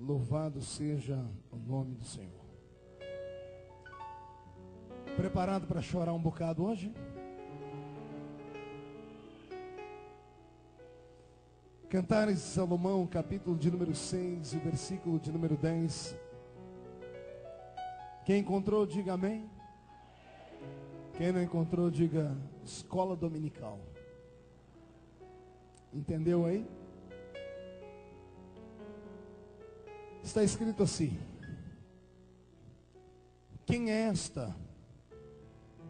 Louvado seja o nome do Senhor. Preparado para chorar um bocado hoje? Cantares de Salomão, capítulo de número 6, o versículo de número 10. Quem encontrou, diga amém. Quem não encontrou, diga escola dominical. Entendeu aí? Está escrito assim: quem é esta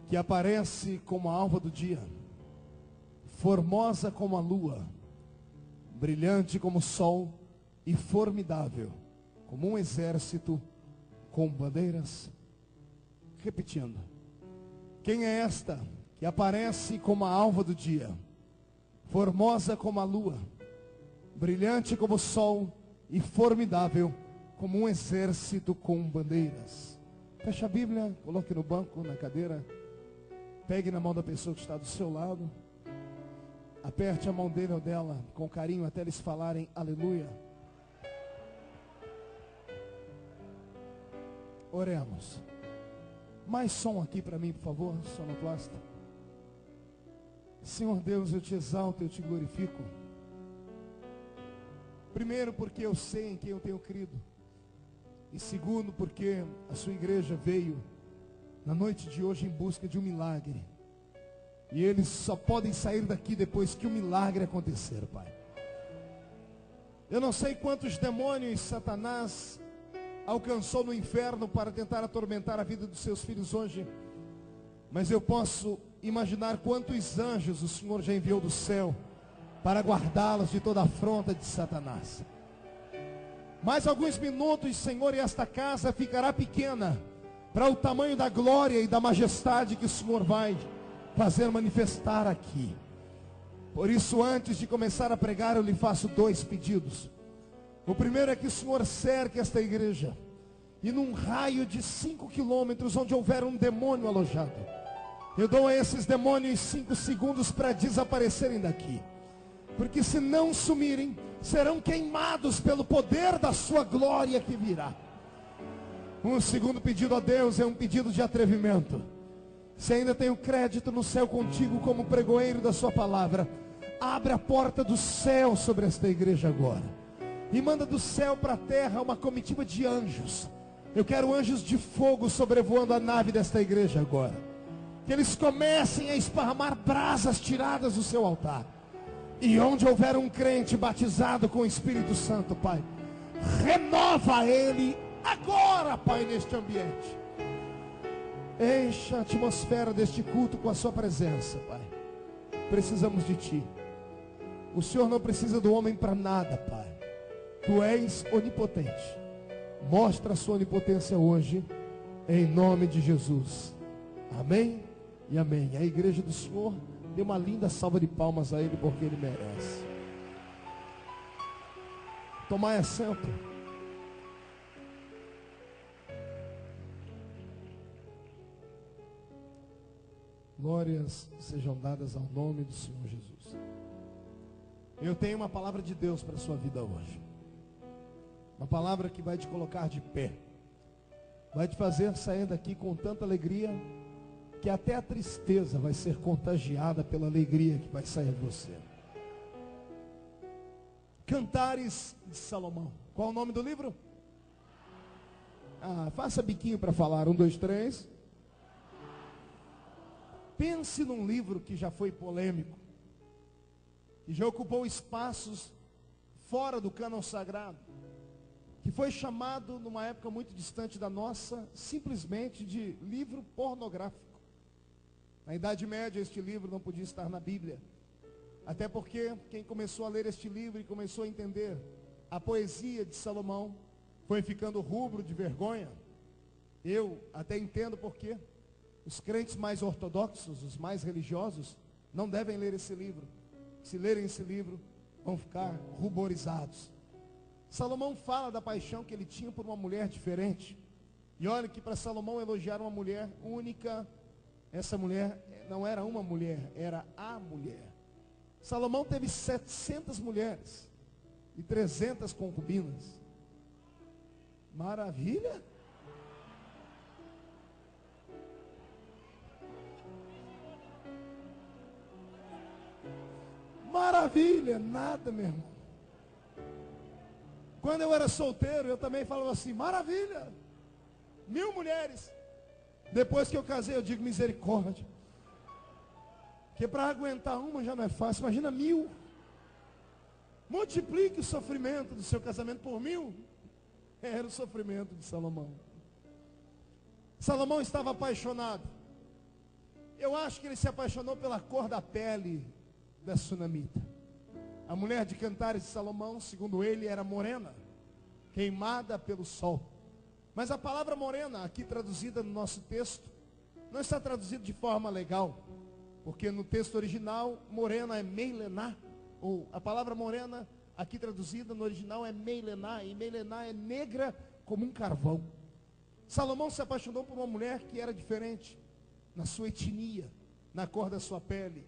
que aparece como a alva do dia, formosa como a lua, brilhante como o sol e formidável como um exército com bandeiras? Repetindo: quem é esta que aparece como a alva do dia, formosa como a lua, brilhante como o sol e formidável como um exército com bandeiras? Feche a Bíblia, coloque no banco, na cadeira, pegue na mão da pessoa que está do seu lado, aperte a mão dele ou dela com carinho até eles falarem aleluia. Oremos. Mais som aqui para mim, por favor, sonoplasta. Senhor Deus, eu te exalto, eu te glorifico. Primeiro, porque eu sei em quem eu tenho crido. E segundo, porque a sua igreja veio na noite de hoje em busca de um milagre. E eles só podem sair daqui depois que o milagre acontecer, Pai. Eu não sei quantos demônios Satanás alcançou no inferno para tentar atormentar a vida dos seus filhos hoje, mas eu posso imaginar quantos anjos o Senhor já enviou do céu para guardá-los de toda afronta de Satanás. Mais alguns minutos, Senhor, e esta casa ficará pequena para o tamanho da glória e da majestade que o Senhor vai fazer manifestar aqui. Por isso, antes de começar a pregar, eu lhe faço dois pedidos. O primeiro é que o Senhor cerque esta igreja, e num raio de 5 quilômetros, onde houver um demônio alojado, eu dou a esses demônios 5 segundos para desaparecerem daqui. Porque se não sumirem, serão queimados pelo poder da sua glória que virá. Um segundo pedido a Deus é um pedido de atrevimento. Se ainda tenho crédito no céu contigo como pregoeiro da sua palavra, abre a porta do céu sobre esta igreja agora. E manda do céu para a terra uma comitiva de anjos. Eu quero anjos de fogo sobrevoando a nave desta igreja agora. Que eles comecem a esparramar brasas tiradas do seu altar. E onde houver um crente batizado com o Espírito Santo, Pai, renova ele agora, Pai, neste ambiente. Encha a atmosfera deste culto com a sua presença, Pai. Precisamos de Ti. O Senhor não precisa do homem para nada, Pai. Tu és onipotente. Mostra a sua onipotência hoje, em nome de Jesus. Amém e amém. A igreja do Senhor, dê uma linda salva de palmas a Ele, porque Ele merece. Tomai assento. Glórias sejam dadas ao nome do Senhor Jesus. Eu tenho uma palavra de Deus para a sua vida hoje. Uma palavra que vai te colocar de pé. Vai te fazer sair daqui com tanta alegria que até a tristeza vai ser contagiada pela alegria que vai sair de você. Cantares de Salomão. Qual o nome do livro? Faça biquinho para falar. 1, 2, 3. Pense num livro que já foi polêmico, que já ocupou espaços fora do cânon sagrado, que foi chamado, numa época muito distante da nossa, simplesmente de livro pornográfico. Na Idade Média, este livro não podia estar na Bíblia, até porque quem começou a ler este livro e começou a entender a poesia de Salomão, foi ficando rubro de vergonha. Eu até entendo porque os crentes mais ortodoxos, os mais religiosos, não devem ler esse livro. Se lerem esse livro, vão ficar ruborizados. Salomão fala da paixão que ele tinha por uma mulher diferente. E olha que para Salomão elogiar uma mulher única, essa mulher não era uma mulher, era a mulher. Salomão teve 700 mulheres e 300 concubinas. Maravilha? Maravilha, nada, meu irmão. Quando eu era solteiro, eu também falava assim, maravilha. 1000 mulheres. Depois que eu casei, eu digo misericórdia. Porque para aguentar uma já não é fácil, imagina 1000. Multiplique o sofrimento do seu casamento por 1000. Era o sofrimento de Salomão. Salomão estava apaixonado. Eu acho que ele se apaixonou pela cor da pele da sunamita. A mulher de Cantares de Salomão, segundo ele, era morena, queimada pelo sol. Mas a palavra morena, aqui traduzida no nosso texto, não está traduzida de forma legal, porque no texto original, morena é meilená, ou a palavra morena, aqui traduzida no original, é meilená, e meilená é negra como um carvão. Salomão se apaixonou por uma mulher que era diferente, na sua etnia, na cor da sua pele.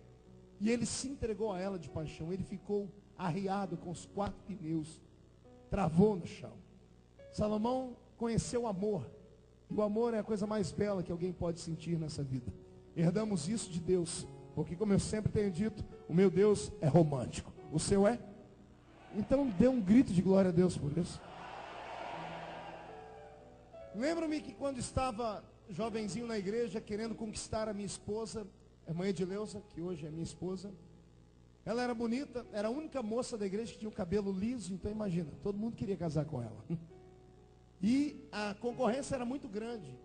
E ele se entregou a ela de paixão. Ele ficou arriado com os 4 pneus. Travou no chão. Salomão conheceu o amor. E o amor é a coisa mais bela que alguém pode sentir nessa vida. Herdamos isso de Deus. Porque, como eu sempre tenho dito, o meu Deus é romântico. O seu é? Então dê um grito de glória a Deus por isso. Lembro-me que quando estava jovenzinho na igreja, querendo conquistar a minha esposa, a irmã Edileuza, que hoje é minha esposa, ela era bonita, era a única moça da igreja que tinha o cabelo liso, então imagina, todo mundo queria casar com ela. E a concorrência era muito grande.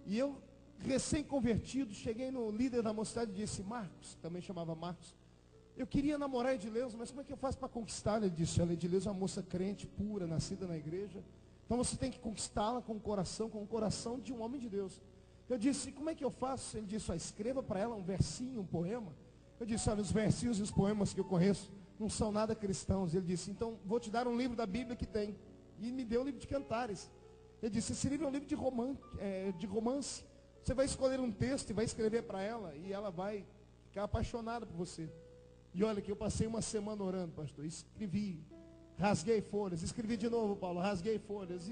E eu, recém-convertido, cheguei no líder da mocidade e disse, Marcos, também chamava Marcos, eu queria namorar a Edileuza, mas como é que eu faço para conquistá-la? Ele disse, olha, Edileuza é uma moça crente, pura, nascida na igreja, então você tem que conquistá-la com o coração de um homem de Deus. Eu disse, como é que eu faço? Ele disse, escreva para ela um versinho, um poema. Eu disse, olha, os versinhos e os poemas que eu conheço não são nada cristãos. Ele disse, então vou te dar um livro da Bíblia que tem. E me deu o livro de Cantares. Ele disse, esse livro é um livro de romance. Você vai escolher um texto e vai escrever para ela. E ela vai ficar apaixonada por você. E olha que eu passei uma semana orando, pastor. Escrevi, rasguei folhas. Escrevi de novo, Paulo, rasguei folhas.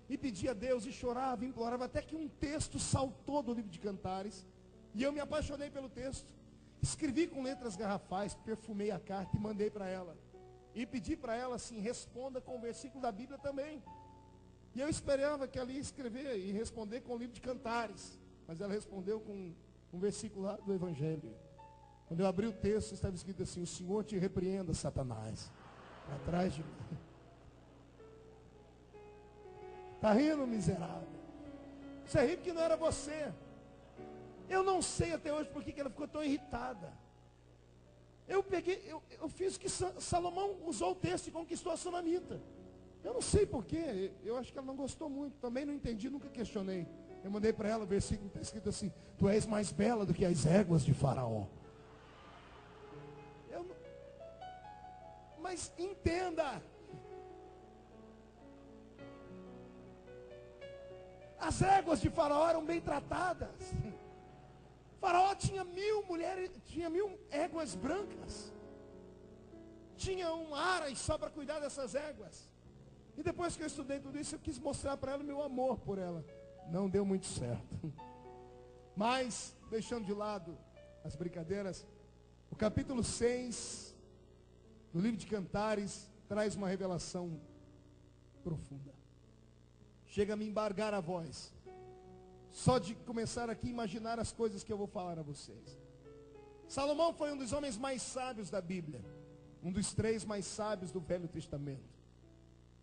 E pedia a Deus, e chorava, e implorava, até que um texto saltou do livro de Cantares, e eu me apaixonei pelo texto. Escrevi com letras garrafais, perfumei a carta e mandei para ela. E pedi para ela assim, responda com o versículo da Bíblia também. E eu esperava que ela ia escrever e responder com o livro de Cantares, mas ela respondeu com um versículo lá do Evangelho. Quando eu abri o texto, estava escrito assim, o Senhor te repreenda, Satanás. Atrás de mim. Está rindo, miserável? Você ri porque não era você. Eu não sei até hoje por que ela ficou tão irritada. Eu fiz o que Salomão usou o texto e conquistou a sunamita. Eu não sei porquê, eu acho que ela não gostou muito. Também não entendi, nunca questionei. Eu mandei para ela o versículo que está escrito assim, tu és mais bela do que as éguas de Faraó. Mas entenda. As éguas de Faraó eram bem tratadas. Faraó tinha 1000 mulheres, tinha 1000 éguas brancas. Tinha um aras só para cuidar dessas éguas. E depois que eu estudei tudo isso, eu quis mostrar para ela o meu amor por ela. Não deu muito certo. Mas, deixando de lado as brincadeiras, o capítulo 6 do livro de Cantares traz uma revelação profunda. Chega a me embargar a voz. Só de começar aqui a imaginar as coisas que eu vou falar a vocês. Salomão foi um dos homens mais sábios da Bíblia. Um dos 3 mais sábios do Velho Testamento.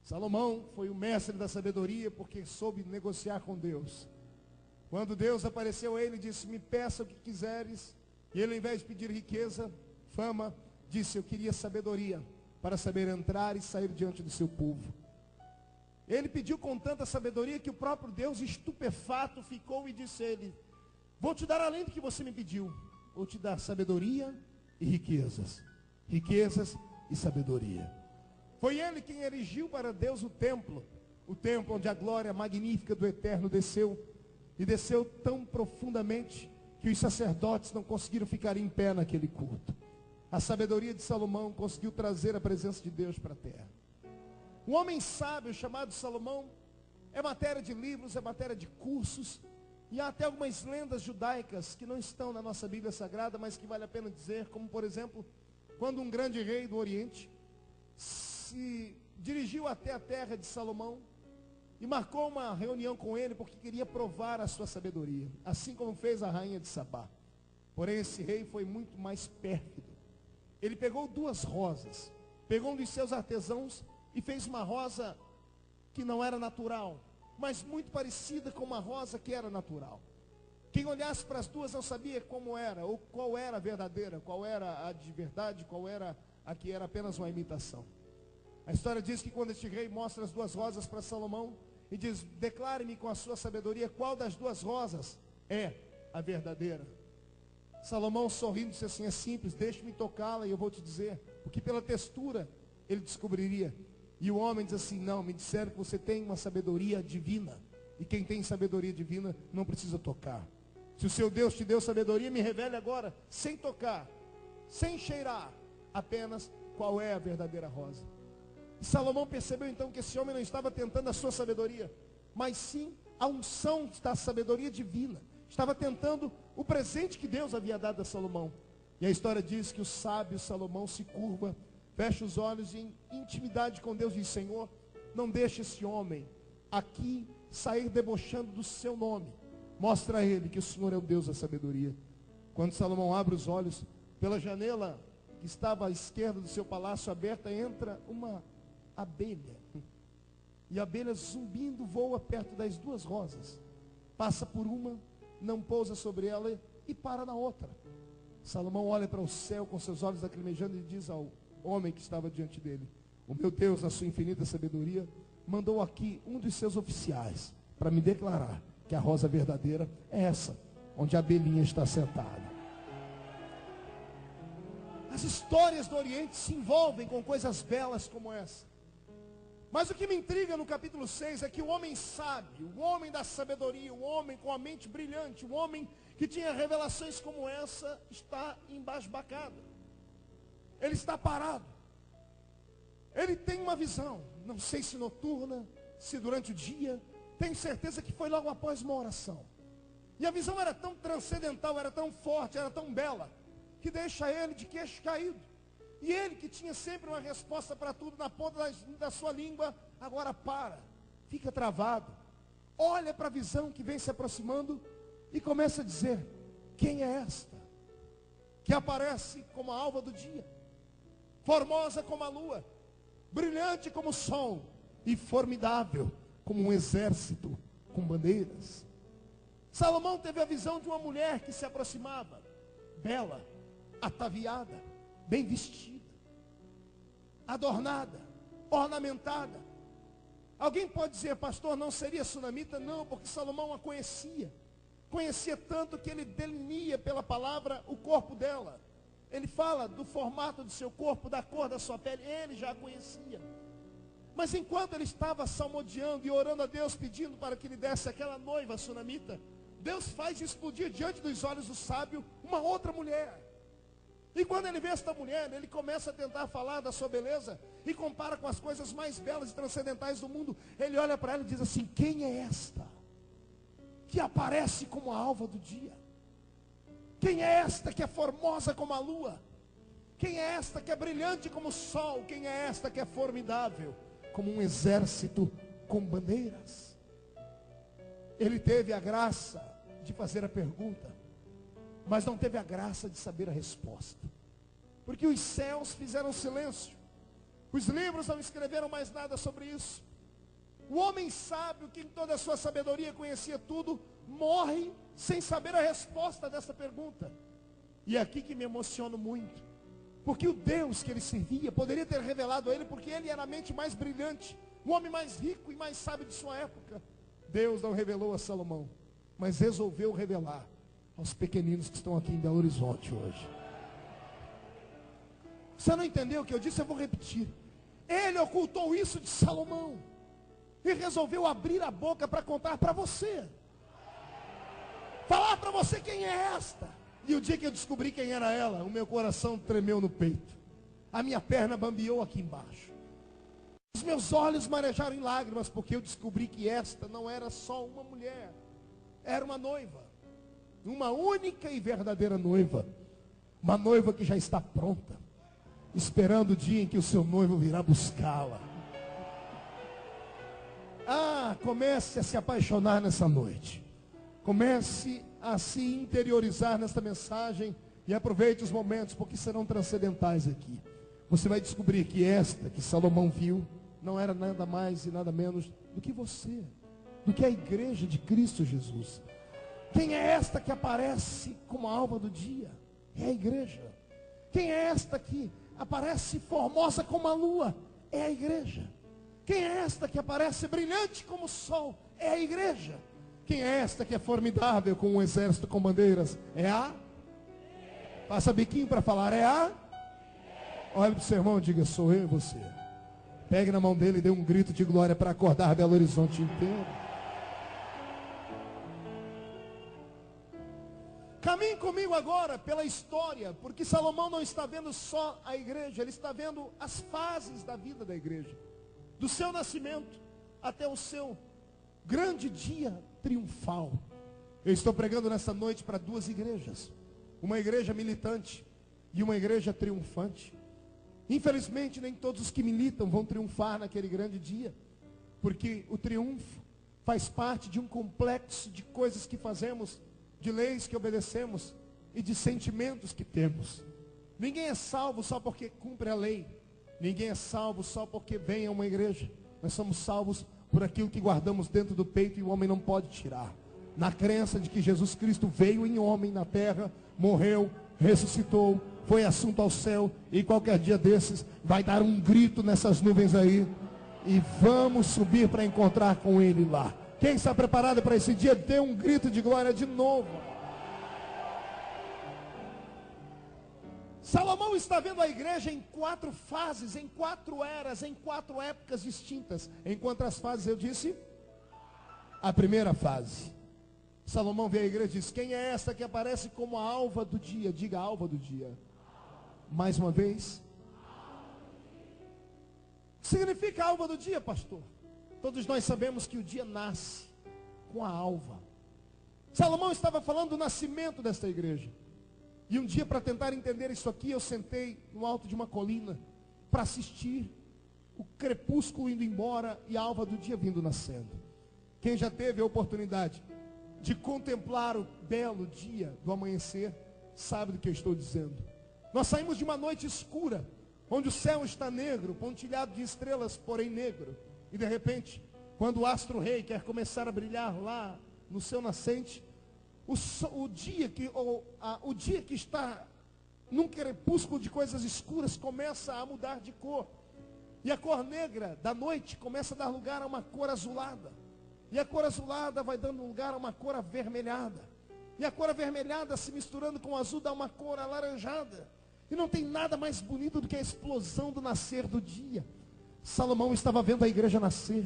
Salomão foi o mestre da sabedoria porque soube negociar com Deus. Quando Deus apareceu a ele e disse, me peça o que quiseres. E ele, ao invés de pedir riqueza, fama, disse, eu queria sabedoria para saber entrar e sair diante do seu povo. Ele pediu com tanta sabedoria que o próprio Deus, estupefato, ficou e disse a ele, vou te dar além do que você me pediu. Vou te dar sabedoria e riquezas. Riquezas e sabedoria. Foi ele quem erigiu para Deus o templo onde a glória magnífica do Eterno desceu. E desceu tão profundamente que os sacerdotes não conseguiram ficar em pé naquele culto. A sabedoria de Salomão conseguiu trazer a presença de Deus para a terra. Um homem sábio chamado Salomão é matéria de livros, é matéria de cursos, e há até algumas lendas judaicas que não estão na nossa Bíblia Sagrada, mas que vale a pena dizer, como por exemplo, quando um grande rei do Oriente se dirigiu até a terra de Salomão e marcou uma reunião com ele porque queria provar a sua sabedoria, assim como fez a rainha de Sabá. Porém esse rei foi muito mais pérfido. Ele pegou 2 rosas, pegou um dos seus artesãos e fez uma rosa que não era natural, mas muito parecida com uma rosa que era natural. Quem olhasse para as duas não sabia como era, ou qual era a verdadeira, qual era a de verdade, qual era a que era apenas uma imitação. A história diz que quando este rei mostra as 2 rosas para Salomão e diz: declare-me com a sua sabedoria qual das 2 rosas é a verdadeira. Salomão sorrindo disse assim: é simples, deixe-me tocá-la e eu vou te dizer, porque pela textura ele descobriria. E o homem diz assim: não, me disseram que você tem uma sabedoria divina, e quem tem sabedoria divina não precisa tocar. Se o seu Deus te deu sabedoria, me revele agora, sem tocar, sem cheirar, apenas qual é a verdadeira rosa. E Salomão percebeu então que esse homem não estava tentando a sua sabedoria, mas sim a unção da sabedoria divina. Estava tentando o presente que Deus havia dado a Salomão. E a história diz que o sábio Salomão se curva, fecha os olhos e em intimidade com Deus diz: Senhor, não deixe esse homem aqui sair debochando do seu nome. Mostra a ele que o Senhor é o Deus da sabedoria. Quando Salomão abre os olhos, pela janela que estava à esquerda do seu palácio aberta, entra uma abelha. E a abelha zumbindo voa perto das 2 rosas. Passa por uma, não pousa sobre ela e para na outra. Salomão olha para o céu com seus olhos lacrimejando e diz ao homem que estava diante dele: o meu Deus, na sua infinita sabedoria, mandou aqui um dos seus oficiais para me declarar que a rosa verdadeira é essa, onde a abelhinha está sentada. As histórias do Oriente se envolvem com coisas belas como essa. Mas o que me intriga no capítulo 6 é que o homem sábio, o homem da sabedoria, o homem com a mente brilhante, o homem que tinha revelações como essa, está embasbacado. Ele está parado. Ele tem uma visão, não sei se noturna, se durante o dia, tenho certeza que foi logo após uma oração. E a visão era tão transcendental, era tão forte, era tão bela, que deixa ele de queixo caído. E ele que tinha sempre uma resposta para tudo na ponta da sua língua, agora para, fica travado, olha para a visão que vem se aproximando e começa a dizer: quem é esta? Que aparece como a alva do dia, formosa como a lua, brilhante como o sol e formidável como um exército com bandeiras. Salomão teve a visão de uma mulher que se aproximava, bela, ataviada, bem vestida, adornada, ornamentada. Alguém pode dizer: pastor, não seria sunamita? Não, porque Salomão a conhecia. Conhecia tanto que ele delineia pela palavra o corpo dela. Ele fala do formato do seu corpo, da cor da sua pele. Ele já a conhecia. Mas enquanto ele estava salmodiando e orando a Deus, pedindo para que lhe desse aquela noiva sunamita, Deus faz explodir diante dos olhos do sábio uma outra mulher. E quando ele vê esta mulher, ele começa a tentar falar da sua beleza e compara com as coisas mais belas e transcendentais do mundo. Ele olha para ela e diz assim: quem é esta que aparece como a alva do dia? Quem é esta que é formosa como a lua? Quem é esta que é brilhante como o sol? Quem é esta que é formidável como um exército com bandeiras? Ele teve a graça de fazer a pergunta, mas não teve a graça de saber a resposta, porque os céus fizeram silêncio, os livros não escreveram mais nada sobre isso. O homem sábio, que em toda a sua sabedoria conhecia tudo, morre sem saber a resposta dessa pergunta. E é aqui que me emociono muito, porque o Deus que ele servia poderia ter revelado a ele, porque ele era a mente mais brilhante, o homem mais rico e mais sábio de sua época. Deus não revelou a Salomão, mas resolveu revelar aos pequeninos que estão aqui em Belo Horizonte hoje. Você não entendeu o que eu disse? Eu vou repetir. Ele ocultou isso de Salomão e resolveu abrir a boca para contar para você, falar para você quem é esta. E o dia que eu descobri quem era ela, o meu coração tremeu no peito, a minha perna bambeou aqui embaixo. Os meus olhos marejaram em lágrimas, porque eu descobri que esta não era só uma mulher, era uma noiva. Uma única e verdadeira noiva. Uma noiva que já está pronta, esperando o dia em que o seu noivo virá buscá-la. Comece a se apaixonar nessa noite. Comece a se interiorizar nesta mensagem. E aproveite os momentos, porque serão transcendentais aqui. Você vai descobrir que esta que Salomão viu não era nada mais e nada menos do que você, do que a igreja de Cristo Jesus. Quem é esta que aparece como a alva do dia? É a igreja. Quem é esta que aparece formosa como a lua? É a igreja. Quem é esta que aparece brilhante como o sol? É a igreja. Quem é esta que é formidável como um exército com bandeiras? É a... Faça biquinho para falar, é a... Olhe para o seu irmão e diga, sou eu e você. Pegue na mão dele e dê um grito de glória para acordar Belo Horizonte inteiro. Caminhe comigo agora pela história, porque Salomão não está vendo só a igreja, ele está vendo as fases da vida da igreja. Do seu nascimento até o seu grande dia triunfal. Eu estou pregando nessa noite para duas igrejas. Uma igreja militante e uma igreja triunfante. Infelizmente, nem todos os que militam vão triunfar naquele grande dia, porque o triunfo faz parte de um complexo de coisas que fazemos, de leis que obedecemos e de sentimentos que temos. Ninguém é salvo só porque cumpre a lei. Ninguém é salvo só porque vem a uma igreja. Nós somos salvos por aquilo que guardamos dentro do peito e o homem não pode tirar. Na crença de que Jesus Cristo veio em homem na terra, morreu, ressuscitou, foi assunto ao céu, e qualquer dia desses vai dar um grito nessas nuvens aí, e vamos subir para encontrar com ele lá. Quem está preparado para esse dia, dê um grito de glória de novo. Salomão está vendo a igreja em 4 fases, em 4 eras, em 4 épocas distintas. Em quantas fases eu disse? A primeira fase. Salomão vê a igreja e diz, quem é essa que aparece como a alva do dia? Diga, a alva do dia. Mais uma vez. O que significa a alva do dia, pastor? Todos nós sabemos que o dia nasce com a alva. Salomão estava falando do nascimento desta igreja. E um dia, para tentar entender isso aqui, eu sentei no alto de uma colina para assistir o crepúsculo indo embora e a alva do dia vindo nascendo. Quem já teve a oportunidade de contemplar o belo dia do amanhecer, sabe do que eu estou dizendo. Nós saímos de uma noite escura, onde o céu está negro, pontilhado de estrelas, porém negro. E de repente, quando o astro-rei quer começar a brilhar lá no seu nascente, o dia que está num crepúsculo de coisas escuras começa a mudar de cor. E a cor negra da noite começa a dar lugar a uma cor azulada. E a cor azulada vai dando lugar a uma cor avermelhada. E a cor avermelhada se misturando com o azul dá uma cor alaranjada. E não tem nada mais bonito do que a explosão do nascer do dia. Salomão estava vendo a igreja nascer.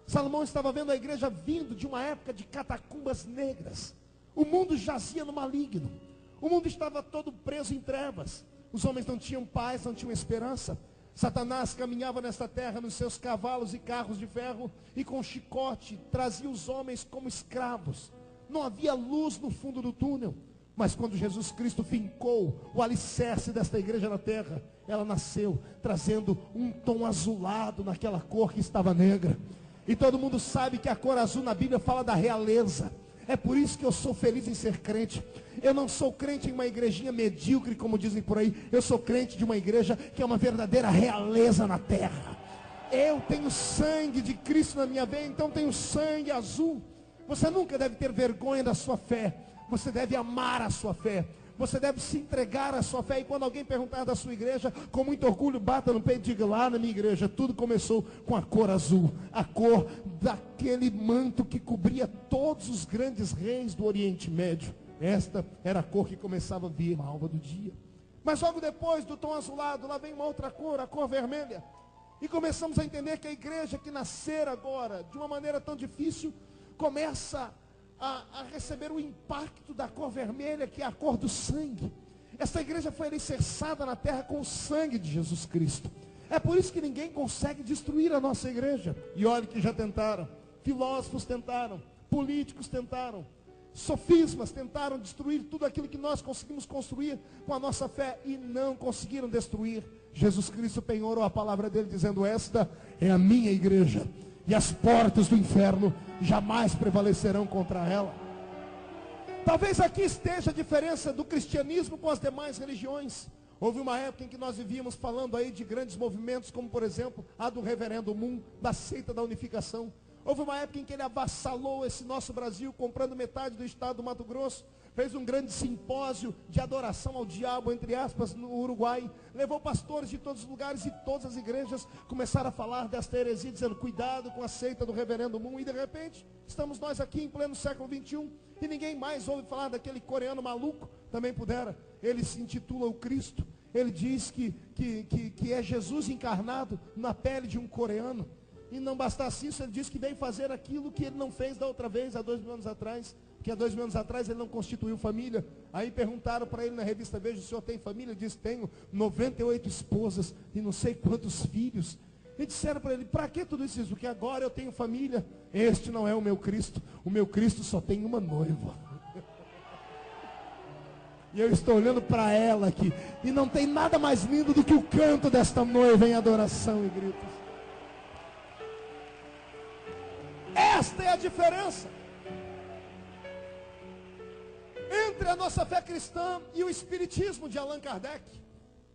Salomão estava vendo a igreja vindo de uma época de catacumbas negras. O mundo jazia no maligno. O mundo estava todo preso em trevas. Os homens não tinham paz, não tinham esperança. Satanás caminhava nesta terra nos seus cavalos e carros de ferro e com chicote trazia os homens como escravos. Não havia luz no fundo do túnel. Mas quando Jesus Cristo fincou o alicerce desta igreja na terra, ela nasceu trazendo um tom azulado naquela cor que estava negra. E todo mundo sabe que a cor azul na Bíblia fala da realeza. É por isso que eu sou feliz em ser crente. Eu não sou crente em uma igrejinha medíocre, como dizem por aí. Eu sou crente de uma igreja que é uma verdadeira realeza na terra. Eu tenho sangue de Cristo na minha veia, então tenho sangue azul. Você nunca deve ter vergonha da sua fé. Você deve amar a sua fé. Você deve se entregar à sua fé. E quando alguém perguntar da sua igreja, com muito orgulho, bata no peito e diga, lá na minha igreja, tudo começou com a cor azul. A cor daquele manto que cobria todos os grandes reis do Oriente Médio. Esta era a cor que começava a vir, a alva do dia. Mas logo depois do tom azulado, lá vem uma outra cor, a cor vermelha. E começamos a entender que a igreja que nascer agora, de uma maneira tão difícil, começa a receber o impacto da cor vermelha, que é a cor do sangue. Essa igreja foi alicerçada na terra com o sangue de Jesus Cristo. É por isso que ninguém consegue destruir a nossa igreja. E olha que já tentaram. Filósofos tentaram, políticos tentaram, sofismas tentaram destruir tudo aquilo que nós conseguimos construir com a nossa fé e não conseguiram destruir. Jesus Cristo penhorou a palavra dele dizendo: esta é a minha igreja e as portas do inferno jamais prevalecerão contra ela. Talvez aqui esteja a diferença do cristianismo com as demais religiões. Houve uma época em que nós vivíamos falando aí de grandes movimentos, como por exemplo a do Reverendo Moon, da seita da unificação. Houve uma época em que ele avassalou esse nosso Brasil, comprando metade do estado do Mato Grosso, fez um grande simpósio de adoração ao diabo, entre aspas, no Uruguai, levou pastores de todos os lugares e todas as igrejas começaram a falar desta heresia, dizendo: cuidado com a seita do Reverendo Moon. E de repente, estamos nós aqui em pleno século 21 e ninguém mais ouve falar daquele coreano maluco, também pudera. Ele se intitula o Cristo, ele diz que é Jesus encarnado na pele de um coreano. E não bastasse isso, ele diz que vem fazer aquilo que ele não fez da outra vez, há 2 mil anos atrás. Porque há 2 mil anos atrás ele não constituiu família. Aí perguntaram para ele na revista Veja: o senhor tem família? Ele disse: tenho 98 esposas e não sei quantos filhos. E disseram para ele: para que tudo isso? Porque agora eu tenho família. Este não é o meu Cristo. O meu Cristo só tem uma noiva. E eu estou olhando para ela aqui. E não tem nada mais lindo do que o canto desta noiva em adoração e gritos. Esta é a diferença entre a nossa fé cristã e o espiritismo de Allan Kardec.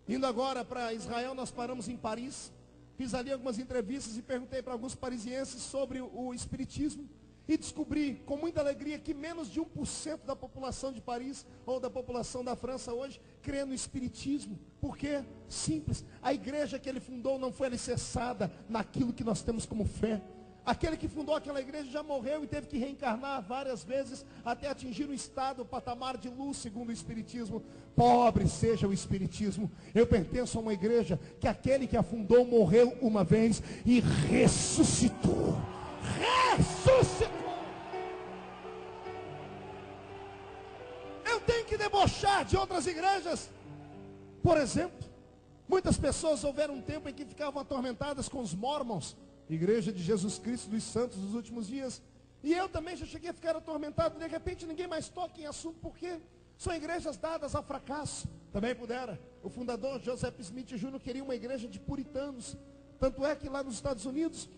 Indo agora para Israel, nós paramos em Paris. Fiz ali algumas entrevistas e perguntei para alguns parisienses sobre o espiritismo. E descobri com muita alegria que menos de 1% da população de Paris ou da população da França hoje crê no espiritismo. Por quê? Simples. A igreja que ele fundou não foi alicerçada naquilo que nós temos como fé. Aquele que fundou aquela igreja já morreu e teve que reencarnar várias vezes até atingir um estado, um patamar de luz, segundo o espiritismo. Pobre seja o espiritismo. Eu pertenço a uma igreja que aquele que a fundou morreu uma vez e ressuscitou. Ressuscitou. Eu tenho que debochar de outras igrejas. Por exemplo, muitas pessoas houveram um tempo em que ficavam atormentadas com os Mormons, Igreja de Jesus Cristo dos Santos dos Últimos Dias. E eu também já cheguei a ficar atormentado. De repente ninguém mais toca em assunto. Por quê? São igrejas dadas a fracasso. Também pudera. O fundador Joseph Smith Jr. queria uma igreja de puritanos. Tanto é que lá nos Estados Unidos,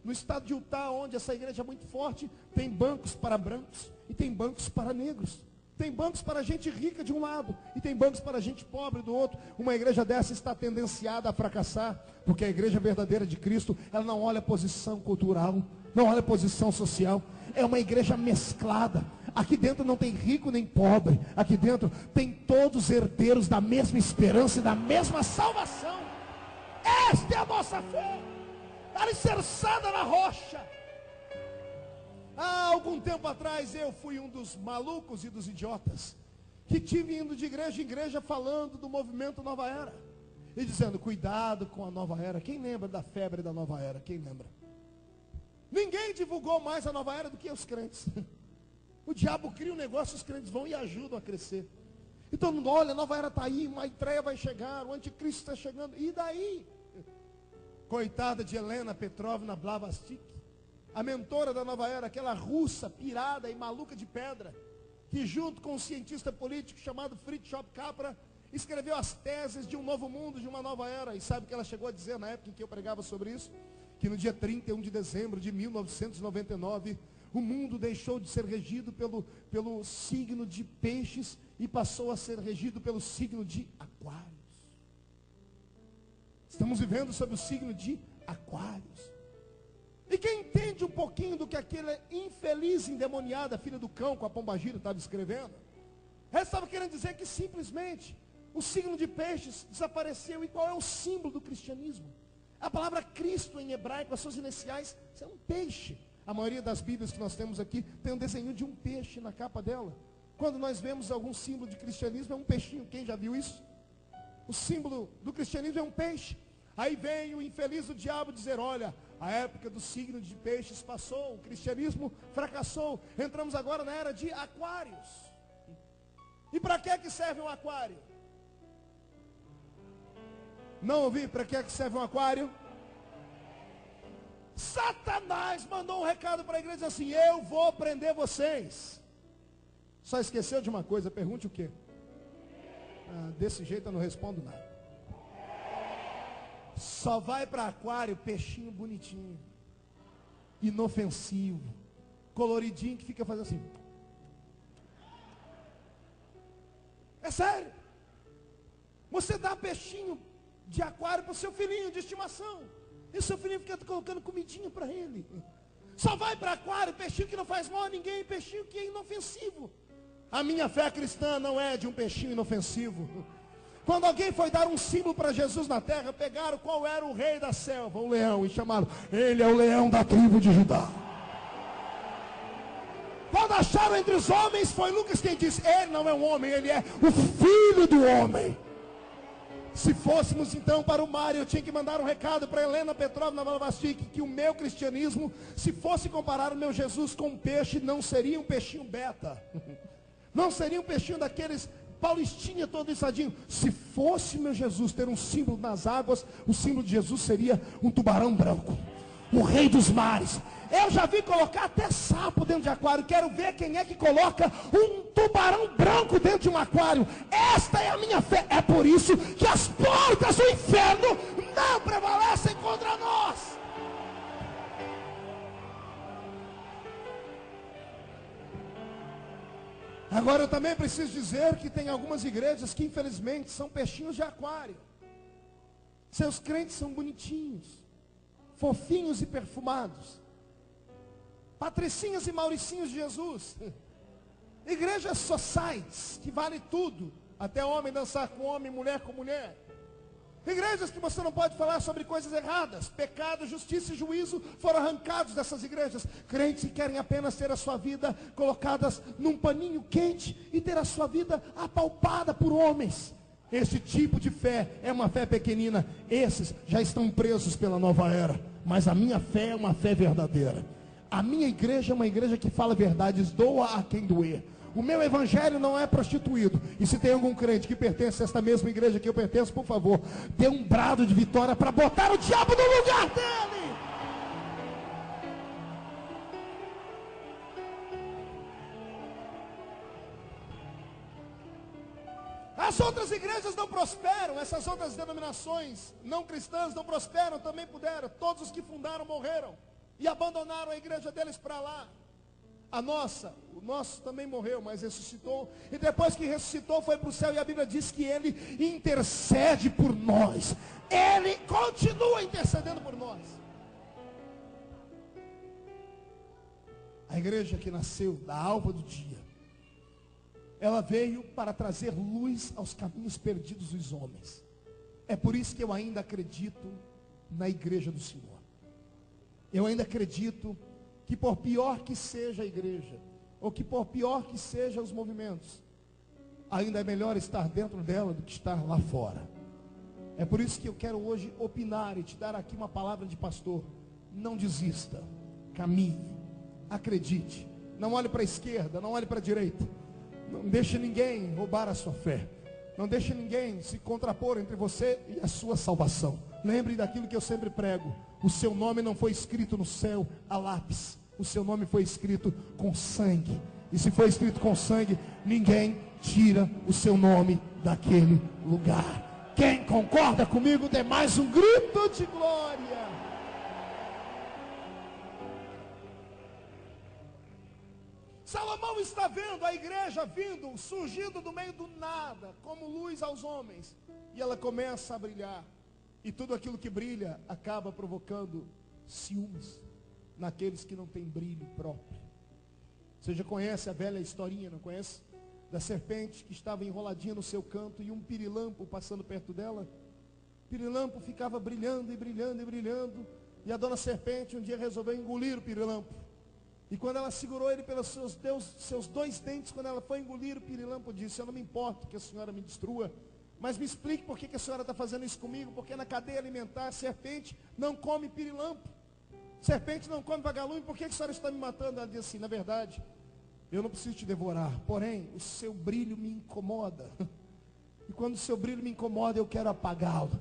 no estado de Utah, onde essa igreja é muito forte, tem bancos para brancos e tem bancos para negros. Tem bancos para gente rica de um lado e tem bancos para gente pobre do outro. Uma igreja dessa está tendenciada a fracassar, porque a igreja verdadeira de Cristo, ela não olha posição cultural, não olha posição social. É uma igreja mesclada. Aqui dentro não tem rico nem pobre. Aqui dentro tem todos herdeiros da mesma esperança e da mesma salvação. Esta é a nossa fé, alicerçada na rocha. Há algum tempo atrás eu fui um dos malucos e dos idiotas que tive indo de igreja em igreja falando do movimento Nova Era e dizendo: cuidado com a Nova Era. Quem lembra da febre da Nova Era? Quem lembra? Ninguém divulgou mais a Nova Era do que os crentes. O diabo cria um negócio, os crentes vão e ajudam a crescer. E todo mundo: olha, a Nova Era está aí, uma estreia vai chegar, o anticristo está chegando. E daí? Coitada de Helena Petrovna Blavatsky, a mentora da Nova Era, aquela russa pirada e maluca de pedra, que junto com um cientista político chamado Fritjof Capra, escreveu as teses de um novo mundo, de uma nova era. E sabe o que ela chegou a dizer na época em que eu pregava sobre isso? Que no dia 31 de dezembro de 1999, o mundo deixou de ser regido pelo signo de Peixes e passou a ser regido pelo signo de Aquários. Estamos vivendo sob o signo de Aquários. E quem entende um pouquinho do que aquela infeliz endemoniada filha do cão com a pombagira estava escrevendo, ela estava querendo dizer que simplesmente o signo de Peixes desapareceu. E qual é o símbolo do cristianismo? A palavra Cristo em hebraico, as suas iniciais, é um peixe. A maioria das Bíblias que nós temos aqui tem um desenho de um peixe na capa dela. Quando nós vemos algum símbolo de cristianismo, é um peixinho. Quem já viu isso? O símbolo do cristianismo é um peixe. Aí vem o infeliz do diabo dizer: olha, a época do signo de Peixes passou, o cristianismo fracassou, entramos agora na era de Aquários. E para que serve um aquário? Não ouvi? Para que serve um aquário? Satanás mandou um recado para a igreja assim: eu vou prender vocês. Só esqueceu de uma coisa, pergunte o quê? Desse jeito eu não respondo nada. Só vai para aquário peixinho bonitinho, inofensivo, coloridinho, que fica fazendo assim. É sério. Você dá peixinho de aquário para o seu filhinho de estimação, e seu filhinho fica colocando comidinha para ele. Só vai para aquário peixinho que não faz mal a ninguém, peixinho que é inofensivo. A minha fé cristã não é de um peixinho inofensivo. Quando alguém foi dar um símbolo para Jesus na terra, pegaram qual era o rei da selva, o leão, e chamaram: ele é o leão da tribo de Judá. Quando acharam entre os homens, foi Lucas quem disse: ele não é um homem, ele é o filho do homem. Se fôssemos então para o mar, eu tinha que mandar um recado para Helena Petrovna Valavastik, que o meu cristianismo, se fosse comparar o meu Jesus com um peixe, não seria um peixinho beta. Não seria um peixinho daqueles paulistinha todo ensadinho. Se fosse meu Jesus ter um símbolo nas águas, o símbolo de Jesus seria um tubarão branco, o rei dos mares. Eu já vi colocar até sapo dentro de aquário. Quero ver quem é que coloca um tubarão branco dentro de um aquário. Esta é a minha fé. É por isso que as portas do inferno não prevalecem contra nós. Agora eu também preciso dizer que tem algumas igrejas que infelizmente são peixinhos de aquário. Seus crentes são bonitinhos, fofinhos e perfumados, patricinhas e mauricinhos de Jesus. Igrejas sociais, que vale tudo, até homem dançar com homem, mulher com mulher. Igrejas que você não pode falar sobre coisas erradas. Pecado, justiça e juízo foram arrancados dessas igrejas. Crentes que querem apenas ter a sua vida colocadas num paninho quente e ter a sua vida apalpada por homens. Esse tipo de fé é uma fé pequenina. Esses já estão presos pela nova era. Mas a minha fé é uma fé verdadeira. A minha igreja é uma igreja que fala verdades, doa a quem doer. O meu evangelho não é prostituído. E se tem algum crente que pertence a esta mesma igreja que eu pertenço, por favor, dê um brado de vitória para botar o diabo no lugar dele. As outras igrejas não prosperam. Essas outras denominações não cristãs não prosperam, também puderam. Todos os que fundaram morreram e abandonaram a igreja deles para lá. O nosso também morreu, mas ressuscitou. E depois que ressuscitou, foi para o céu. E a Bíblia diz que ele intercede por nós. Ele continua intercedendo por nós. A igreja que nasceu da alva do dia, ela veio para trazer luz aos caminhos perdidos dos homens. É por isso que eu ainda acredito na igreja do Senhor. Eu ainda acredito que por pior que seja a igreja, ou que por pior que sejam os movimentos, ainda é melhor estar dentro dela do que estar lá fora. É por isso que eu quero hoje opinar e te dar aqui uma palavra de pastor. Não desista, caminhe, acredite, não olhe para a esquerda, não olhe para a direita, não deixe ninguém roubar a sua fé, não deixe ninguém se contrapor entre você e a sua salvação. Lembre daquilo que eu sempre prego: o seu nome não foi escrito no céu a lápis, o seu nome foi escrito com sangue. E se foi escrito com sangue, ninguém tira o seu nome daquele lugar. Quem concorda comigo, dê mais um grito de glória. Salomão está vendo a igreja vindo, surgindo do meio do nada, como luz aos homens. E ela começa a brilhar. E tudo aquilo que brilha acaba provocando ciúmes naqueles que não têm brilho próprio. Você já conhece a velha historinha, não conhece? Da serpente que estava enroladinha no seu canto e um pirilampo passando perto dela. O pirilampo ficava brilhando e brilhando e brilhando. E a dona serpente um dia resolveu engolir o pirilampo. E quando ela segurou ele pelos seus dois dentes, quando ela foi engolir, o pirilampo disse: eu não me importo que a senhora me destrua, mas me explique por que a senhora está fazendo isso comigo. Porque na cadeia alimentar, a serpente não come pirilampo, serpente não come vagalume. Por que a senhora está me matando? Ela disse assim: na verdade, eu não preciso te devorar, porém o seu brilho me incomoda. E quando o seu brilho me incomoda, eu quero apagá-lo.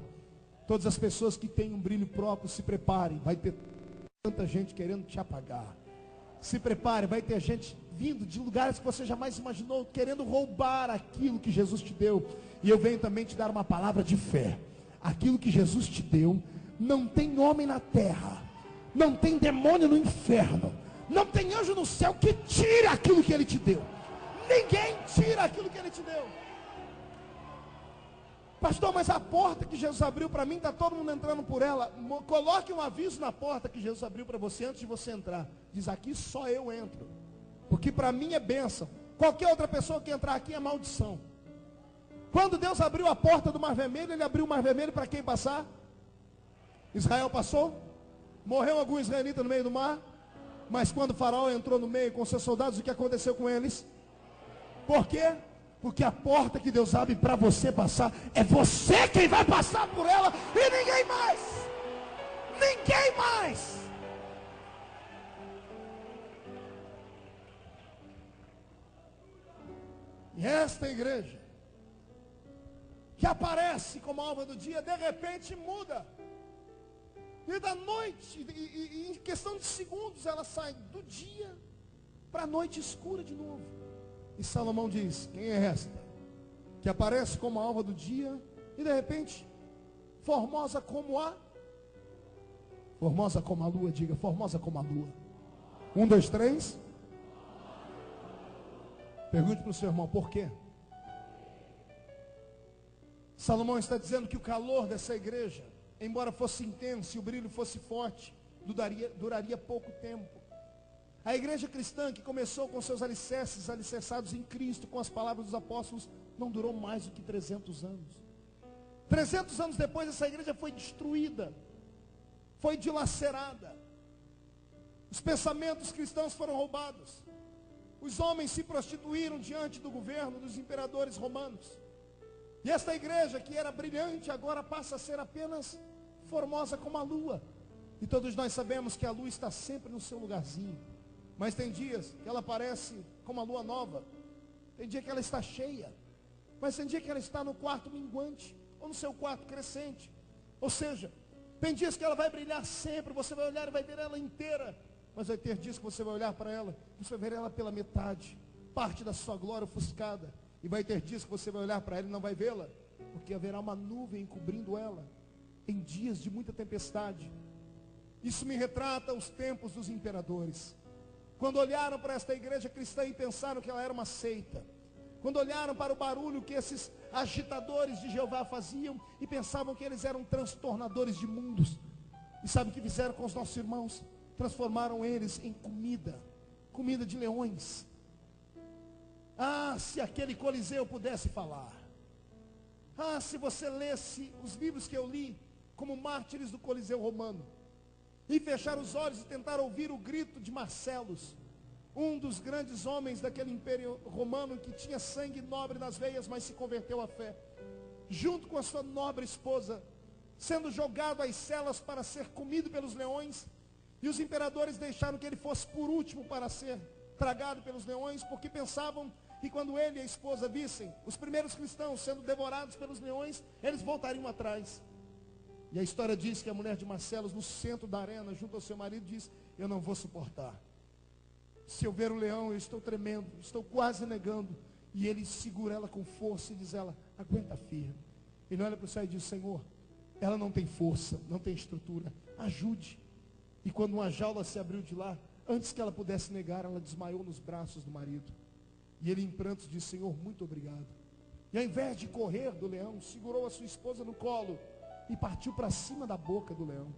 Todas as pessoas que têm um brilho próprio, se preparem. Vai ter tanta gente querendo te apagar. Se prepare, vai ter gente vindo de lugares que você jamais imaginou, querendo roubar aquilo que Jesus te deu. E eu venho também te dar uma palavra de fé. Aquilo que Jesus te deu, não tem homem na terra, não tem demônio no inferno, não tem anjo no céu que tire aquilo que Ele te deu. Ninguém tira aquilo que Ele te deu. Pastor, mas a porta que Jesus abriu para mim, está todo mundo entrando por ela. Coloque um aviso na porta que Jesus abriu para você antes de você entrar. Diz: aqui só eu entro, porque para mim é bênção. Qualquer outra pessoa que entrar aqui é maldição. Quando Deus abriu a porta do Mar Vermelho, Ele abriu o Mar Vermelho para quem passar? Israel passou? Morreu algum israelita no meio do mar? Mas quando o faraó entrou no meio com seus soldados, o que aconteceu com eles? Por quê? Porque a porta que Deus abre para você passar, é você quem vai passar por ela e ninguém mais. Ninguém mais. E esta igreja, que aparece como alva do dia, de repente muda. E da noite, em questão de segundos, ela sai do dia para a noite escura de novo. E Salomão diz: quem é esta que aparece como a alva do dia e de repente formosa como a lua? Diga: formosa como a lua. 1, 2, 3. Pergunte para o seu irmão: por quê? Salomão está dizendo que o calor dessa igreja, embora fosse intenso e o brilho fosse forte, duraria pouco tempo. A igreja cristã, que começou com seus alicerces, alicerçados em Cristo, com as palavras dos apóstolos, não durou mais do que 300 anos. 300 anos depois, essa igreja foi destruída, foi dilacerada. Os pensamentos cristãos foram roubados. Os homens se prostituíram diante do governo dos imperadores romanos. E esta igreja, que era brilhante, agora passa a ser apenas formosa como a lua. E todos nós sabemos que a lua está sempre no seu lugarzinho. Mas tem dias que ela aparece como a lua nova. Tem dia que ela está cheia. Mas tem dia que ela está no quarto minguante, ou no seu quarto crescente. Ou seja, tem dias que ela vai brilhar sempre. Você vai olhar e vai ver ela inteira. Mas vai ter dias que você vai olhar para ela, você vai ver ela pela metade, parte da sua glória ofuscada. E vai ter dias que você vai olhar para ela e não vai vê-la, porque haverá uma nuvem encobrindo ela, em dias de muita tempestade. Isso me retrata os tempos dos imperadores. Quando olharam para esta igreja cristã e pensaram que ela era uma seita. Quando olharam para o barulho que esses agitadores de Jeová faziam e pensavam que eles eram transtornadores de mundos. E sabe o que fizeram com os nossos irmãos? Transformaram eles em comida de leões. Ah, se aquele Coliseu pudesse falar. Ah, se você lesse os livros que eu li como mártires do Coliseu romano, e fechar os olhos e tentar ouvir o grito de Marcelos, um dos grandes homens daquele império romano, que tinha sangue nobre nas veias, mas se converteu à fé, junto com a sua nobre esposa, sendo jogado às celas para ser comido pelos leões. E os imperadores deixaram que ele fosse por último para ser tragado pelos leões, porque pensavam que quando ele e a esposa vissem os primeiros cristãos sendo devorados pelos leões, eles voltariam atrás. E a história diz que a mulher de Marcelos, no centro da arena, junto ao seu marido, diz: eu não vou suportar. Se eu ver o leão, eu estou tremendo, estou quase negando. E ele segura ela com força e diz: ela, aguenta firme. Ele olha para o céu e diz: Senhor, ela não tem força, não tem estrutura, ajude. E quando uma jaula se abriu de lá, antes que ela pudesse negar, ela desmaiou nos braços do marido. E ele em prantos disse: Senhor, muito obrigado. E ao invés de correr do leão, segurou a sua esposa no colo e partiu para cima da boca do leão.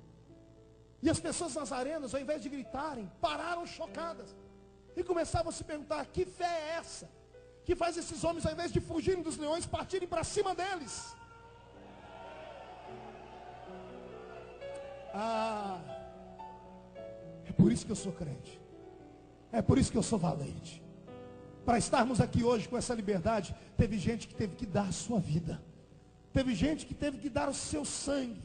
E as pessoas nas arenas, ao invés de gritarem, pararam chocadas. E começavam a se perguntar: que fé é essa que faz esses homens, ao invés de fugirem dos leões, partirem para cima deles? Ah, é por isso que eu sou crente. É por isso que eu sou valente. Para estarmos aqui hoje com essa liberdade, teve gente que teve que dar a sua vida. Teve gente que teve que dar o seu sangue.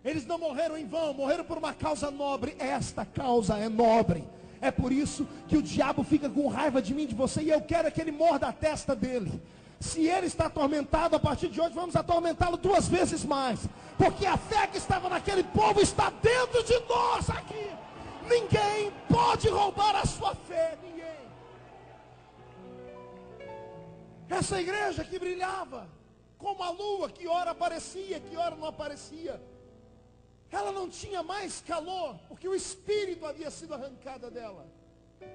Eles não morreram em vão, morreram por uma causa nobre. Esta causa é nobre. É por isso que o diabo fica com raiva de mim, de você, e eu quero que ele morda a testa dele. Se ele está atormentado, a partir de hoje vamos atormentá-lo 2 vezes mais. Porque a fé que estava naquele povo está dentro de nós aqui. Ninguém pode roubar a sua fé, ninguém. Essa igreja que brilhava como a lua, que ora aparecia, que ora não aparecia. Ela não tinha mais calor, porque o espírito havia sido arrancado dela.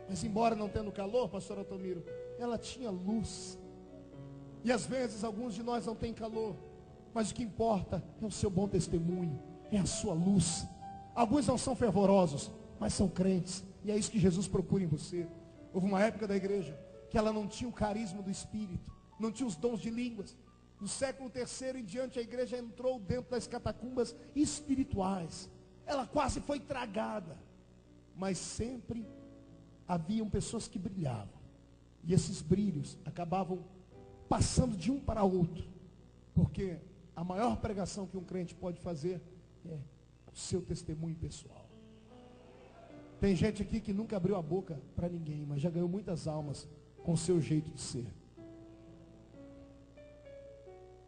Mas embora não tendo calor, pastor Altomiro, ela tinha luz. E às vezes alguns de nós não têm calor, mas o que importa é o seu bom testemunho, é a sua luz. Alguns não são fervorosos, mas são crentes, e é isso que Jesus procura em você. Houve uma época da igreja que ela não tinha o carisma do Espírito, não tinha os dons de línguas. No século III em diante, a igreja entrou dentro das catacumbas espirituais. Ela quase foi tragada, mas sempre haviam pessoas que brilhavam, e esses brilhos acabavam passando de um para outro, porque a maior pregação que um crente pode fazer é o seu testemunho pessoal. Tem gente aqui que nunca abriu a boca para ninguém, mas já ganhou muitas almas com o seu jeito de ser.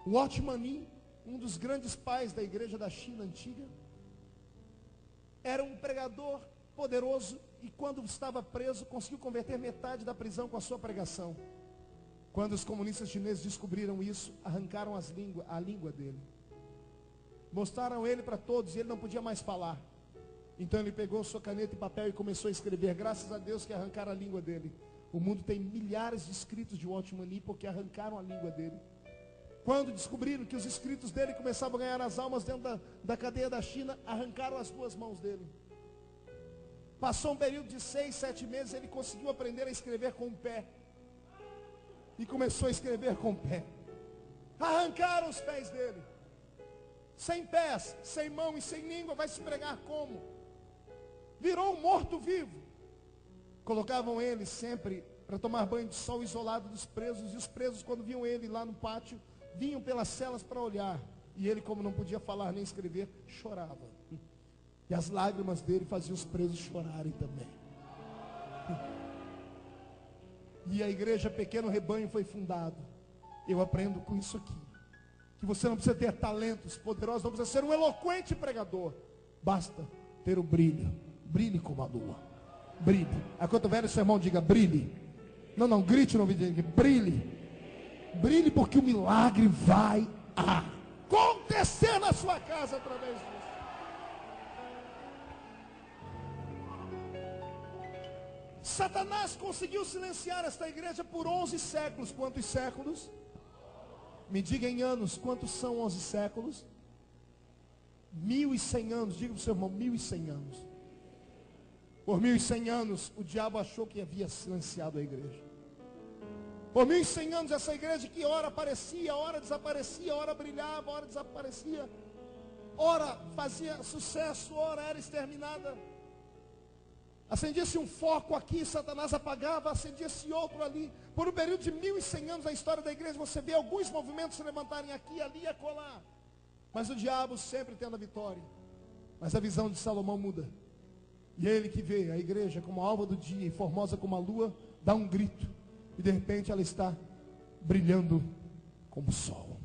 O Watchman Nee, um dos grandes pais da igreja da China antiga, era um pregador poderoso e quando estava preso conseguiu converter metade da prisão com a sua pregação. Quando os comunistas chineses descobriram isso, arrancaram a língua dele. Mostraram ele para todos e ele não podia mais falar. Então ele pegou sua caneta e papel e começou a escrever. Graças a Deus que arrancaram a língua dele. O mundo tem milhares de escritos de Watchman Nee porque arrancaram a língua dele. Quando descobriram que os escritos dele começavam a ganhar as almas dentro da cadeia da China, arrancaram as 2 mãos dele. Passou um período de 6, 7 meses, ele conseguiu aprender a escrever com o pé. E começou a escrever com o pé. Arrancaram os pés dele. Sem pés, sem mão e sem língua, vai se pregar como? Virou um morto-vivo. Colocavam ele sempre para tomar banho de sol isolado dos presos. E os presos, quando viam ele lá no pátio, vinham pelas celas para olhar. E ele, como não podia falar nem escrever, chorava. E as lágrimas dele faziam os presos chorarem também. E a igreja Pequeno Rebanho foi fundada. Eu aprendo com isso aqui. Que você não precisa ter talentos poderosos, não precisa ser um eloquente pregador. Basta ter o brilho. Brilhe como a lua. Brilhe. Enquanto velho seu irmão diga brilhe. Não, grite no ouvido dele. Brilhe. Brilhe porque o milagre vai acontecer na sua casa através disso. Satanás conseguiu silenciar esta igreja por 11 séculos. Quantos séculos? Me diga em anos, quantos são 11 séculos? 1100 anos. Diga para o seu irmão, 1100 anos. Por 1100 anos, o diabo achou que havia silenciado a igreja. Por 1100 anos, essa igreja que ora aparecia, ora desaparecia, ora brilhava, ora desaparecia, ora fazia sucesso, ora era exterminada. Acendia-se um foco aqui, Satanás apagava, acendia-se outro ali. Por um período de 1100 anos na história da igreja, você vê alguns movimentos se levantarem aqui, ali e acolá. Mas o diabo sempre tendo a vitória. Mas a visão de Salomão muda. E ele que vê a igreja como a alva do dia e formosa como a lua, dá um grito. E de repente ela está brilhando como o sol.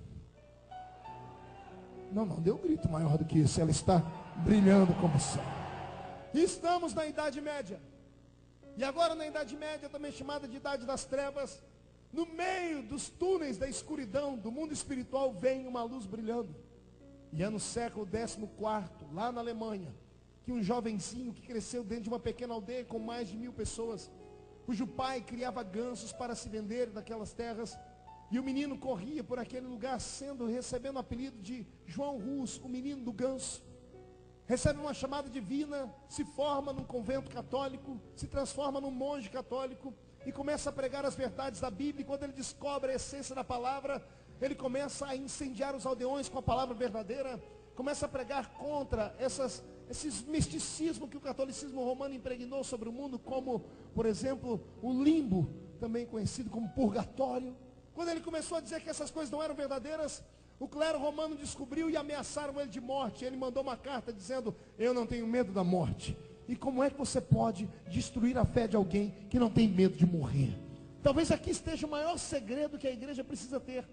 Não deu um grito maior do que isso. Ela está brilhando como o sol. E estamos na Idade Média. E agora na Idade Média, também chamada de Idade das Trevas, no meio dos túneis da escuridão do mundo espiritual, vem uma luz brilhando. E é no século XIV, lá na Alemanha, que um jovenzinho que cresceu dentro de uma pequena aldeia com mais de 1000 pessoas, cujo pai criava gansos para se vender daquelas terras, e o menino corria por aquele lugar recebendo o apelido de João Rus, o menino do ganso. Recebe uma chamada divina, se forma num convento católico, se transforma num monge católico e começa a pregar as verdades da Bíblia. E quando ele descobre a essência da palavra, ele começa a incendiar os aldeões com a palavra verdadeira, começa a pregar contra esses misticismos que o catolicismo romano impregnou sobre o mundo, como, por exemplo, o limbo, também conhecido como purgatório. Quando ele começou a dizer que essas coisas não eram verdadeiras, o clero romano descobriu e ameaçaram ele de morte. Ele mandou uma carta dizendo: eu não tenho medo da morte. E como é que você pode destruir a fé de alguém que não tem medo de morrer? Talvez aqui esteja o maior segredo que a igreja precisa ter.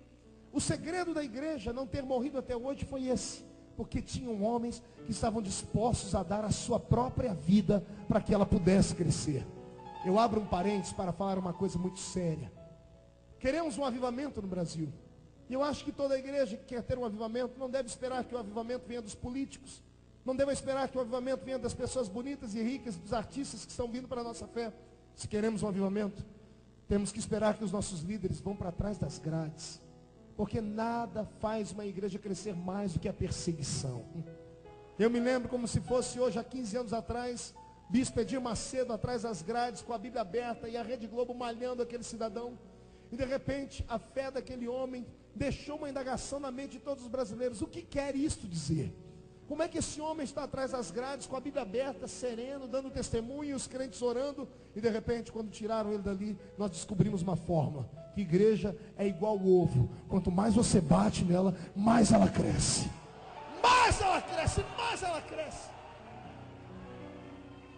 O segredo da igreja não ter morrido até hoje foi esse. Porque tinham homens que estavam dispostos a dar a sua própria vida para que ela pudesse crescer. Eu abro um parênteses para falar uma coisa muito séria. Queremos um avivamento no Brasil. E eu acho que toda a igreja que quer ter um avivamento não deve esperar que o avivamento venha dos políticos. Não deve esperar que o avivamento venha das pessoas bonitas e ricas, dos artistas que estão vindo para a nossa fé. Se queremos um avivamento, temos que esperar que os nossos líderes vão para trás das grades. Porque nada faz uma igreja crescer mais do que a perseguição. Eu me lembro como se fosse hoje, há 15 anos atrás, Bispo Edir Macedo atrás das grades, com a Bíblia aberta e a Rede Globo malhando aquele cidadão. E de repente, a fé daquele homem deixou uma indagação na mente de todos os brasileiros. O que quer isto dizer? Como é que esse homem está atrás das grades, com a Bíblia aberta, sereno, dando testemunho, os crentes orando, e de repente, quando tiraram ele dali, nós descobrimos uma fórmula, que igreja é igual ao ovo. Quanto mais você bate nela, mais ela cresce. Mais ela cresce, mais ela cresce.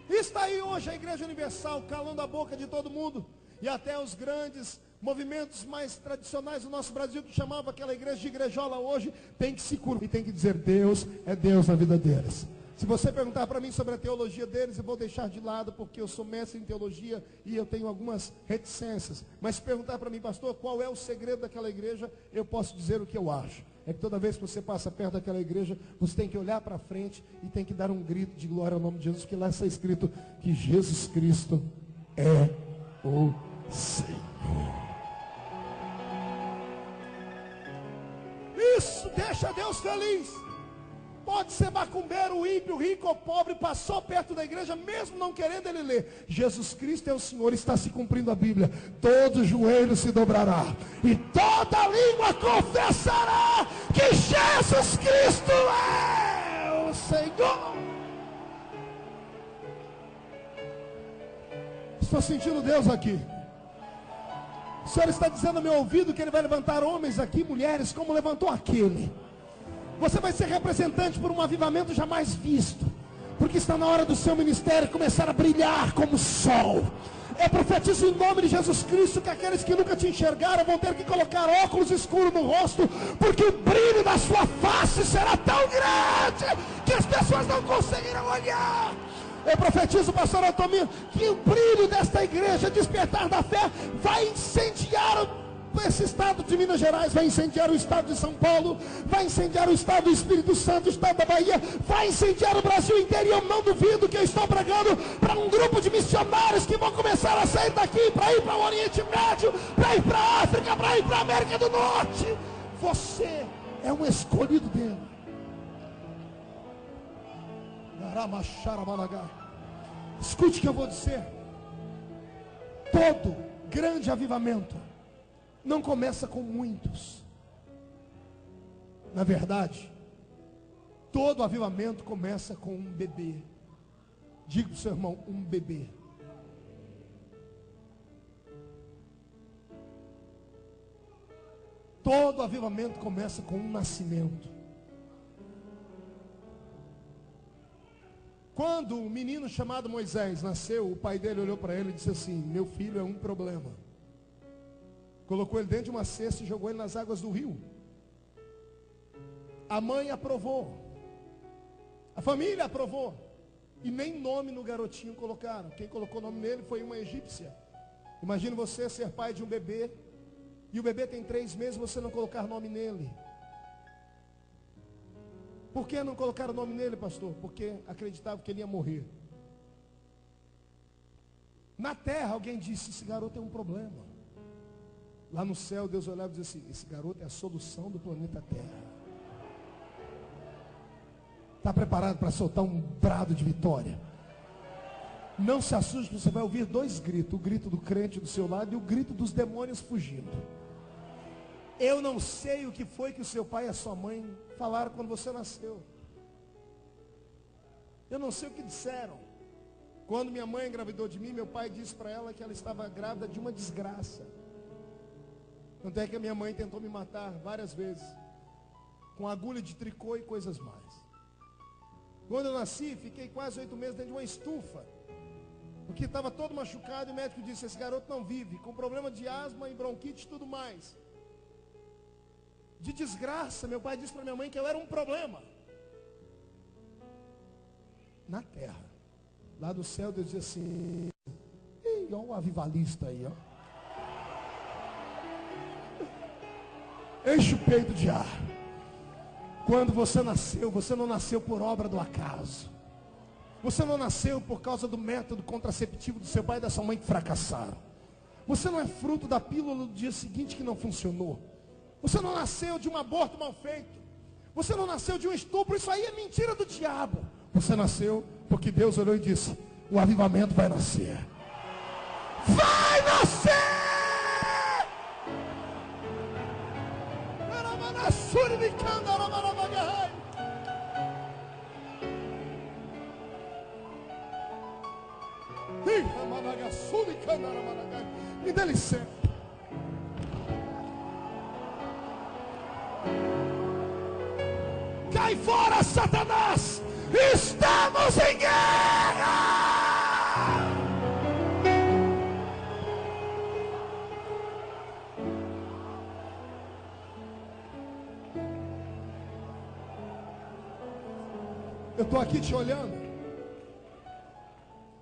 Está aí hoje a Igreja Universal, calando a boca de todo mundo, e até os grandes movimentos mais tradicionais do nosso Brasil, que chamava aquela igreja de igrejola hoje, tem que se curvar e tem que dizer: Deus é Deus na vida deles. Se você perguntar para mim sobre a teologia deles, eu vou deixar de lado, porque eu sou mestre em teologia e eu tenho algumas reticências. Mas se perguntar para mim: pastor, qual é o segredo daquela igreja? Eu posso dizer o que eu acho. É que toda vez que você passa perto daquela igreja, você tem que olhar para frente e tem que dar um grito de glória ao nome de Jesus, porque lá está escrito que Jesus Cristo é o Senhor. Isso deixa Deus feliz. Pode ser macumbeiro, ímpio, rico ou pobre, passou perto da igreja, mesmo não querendo ele ler. Jesus Cristo é o Senhor, está se cumprindo a Bíblia. Todo joelho se dobrará e toda língua confessará que Jesus Cristo é o Senhor. Estou sentindo Deus aqui. O Senhor está dizendo ao meu ouvido que Ele vai levantar homens aqui, mulheres, como levantou aquele. Você vai ser representante por um avivamento jamais visto, porque está na hora do seu ministério começar a brilhar como o sol. Eu profetizo em nome de Jesus Cristo que aqueles que nunca te enxergaram vão ter que colocar óculos escuros no rosto, porque o brilho da sua face será tão grande que as pessoas não conseguirão olhar. Eu profetizo, pastor Altomir, que o brilho desta igreja, despertar da fé, vai incendiar esse estado de Minas Gerais, vai incendiar o estado de São Paulo, vai incendiar o estado do Espírito Santo, o estado da Bahia, vai incendiar o Brasil inteiro. E eu não duvido que eu estou pregando para um grupo de missionários que vão começar a sair daqui para ir para o Oriente Médio, para ir para a África, para ir para a América do Norte. Você é um escolhido dele. Escute o que eu vou dizer. Todo grande avivamento não começa com muitos. Na verdade, todo avivamento começa com um bebê. Diga para o seu irmão: um bebê. Todo avivamento começa com um nascimento. Quando um menino chamado Moisés nasceu, o pai dele olhou para ele e disse assim: meu filho é um problema. Colocou ele dentro de uma cesta e jogou ele nas águas do rio. A mãe aprovou, a família aprovou, e nem nome no garotinho colocaram. Quem colocou o nome nele foi uma egípcia. Imagine você ser pai de um bebê, e o bebê tem 3 meses, você não colocar nome nele. Por que não colocaram o nome nele, pastor? Porque acreditavam que ele ia morrer. Na terra, alguém disse: esse garoto tem um problema. Lá no céu, Deus olhava e dizia assim: esse garoto é a solução do planeta Terra. Está preparado para soltar um brado de vitória? Não se assuste, você vai ouvir 2 gritos: o grito do crente do seu lado e o grito dos demônios fugindo. Eu não sei o que foi que o seu pai e a sua mãe falaram quando você nasceu. Eu não sei o que disseram. Quando minha mãe engravidou de mim, meu pai disse para ela que ela estava grávida de uma desgraça. Tanto é que a minha mãe tentou me matar várias vezes, com agulha de tricô e coisas mais. Quando eu nasci, fiquei quase 8 meses dentro de uma estufa. Porque estava todo machucado e o médico disse, esse garoto não vive, com problema de asma e bronquite e tudo mais. De desgraça, meu pai disse para minha mãe que eu era um problema. Na terra. Lá do céu Deus dizia assim, olha o avivalista aí, ó. Enche o peito de ar. Quando você nasceu, você não nasceu por obra do acaso. Você não nasceu por causa do método contraceptivo do seu pai e da sua mãe que fracassaram. Você não é fruto da pílula do dia seguinte que não funcionou. Você não nasceu de um aborto mal feito. Você não nasceu de um estupro. Isso aí é mentira do diabo. Você nasceu porque Deus olhou e disse, o avivamento vai nascer. Vai nascer! Me dê licença. Cai fora, Satanás! Estamos em guerra! Eu estou aqui te olhando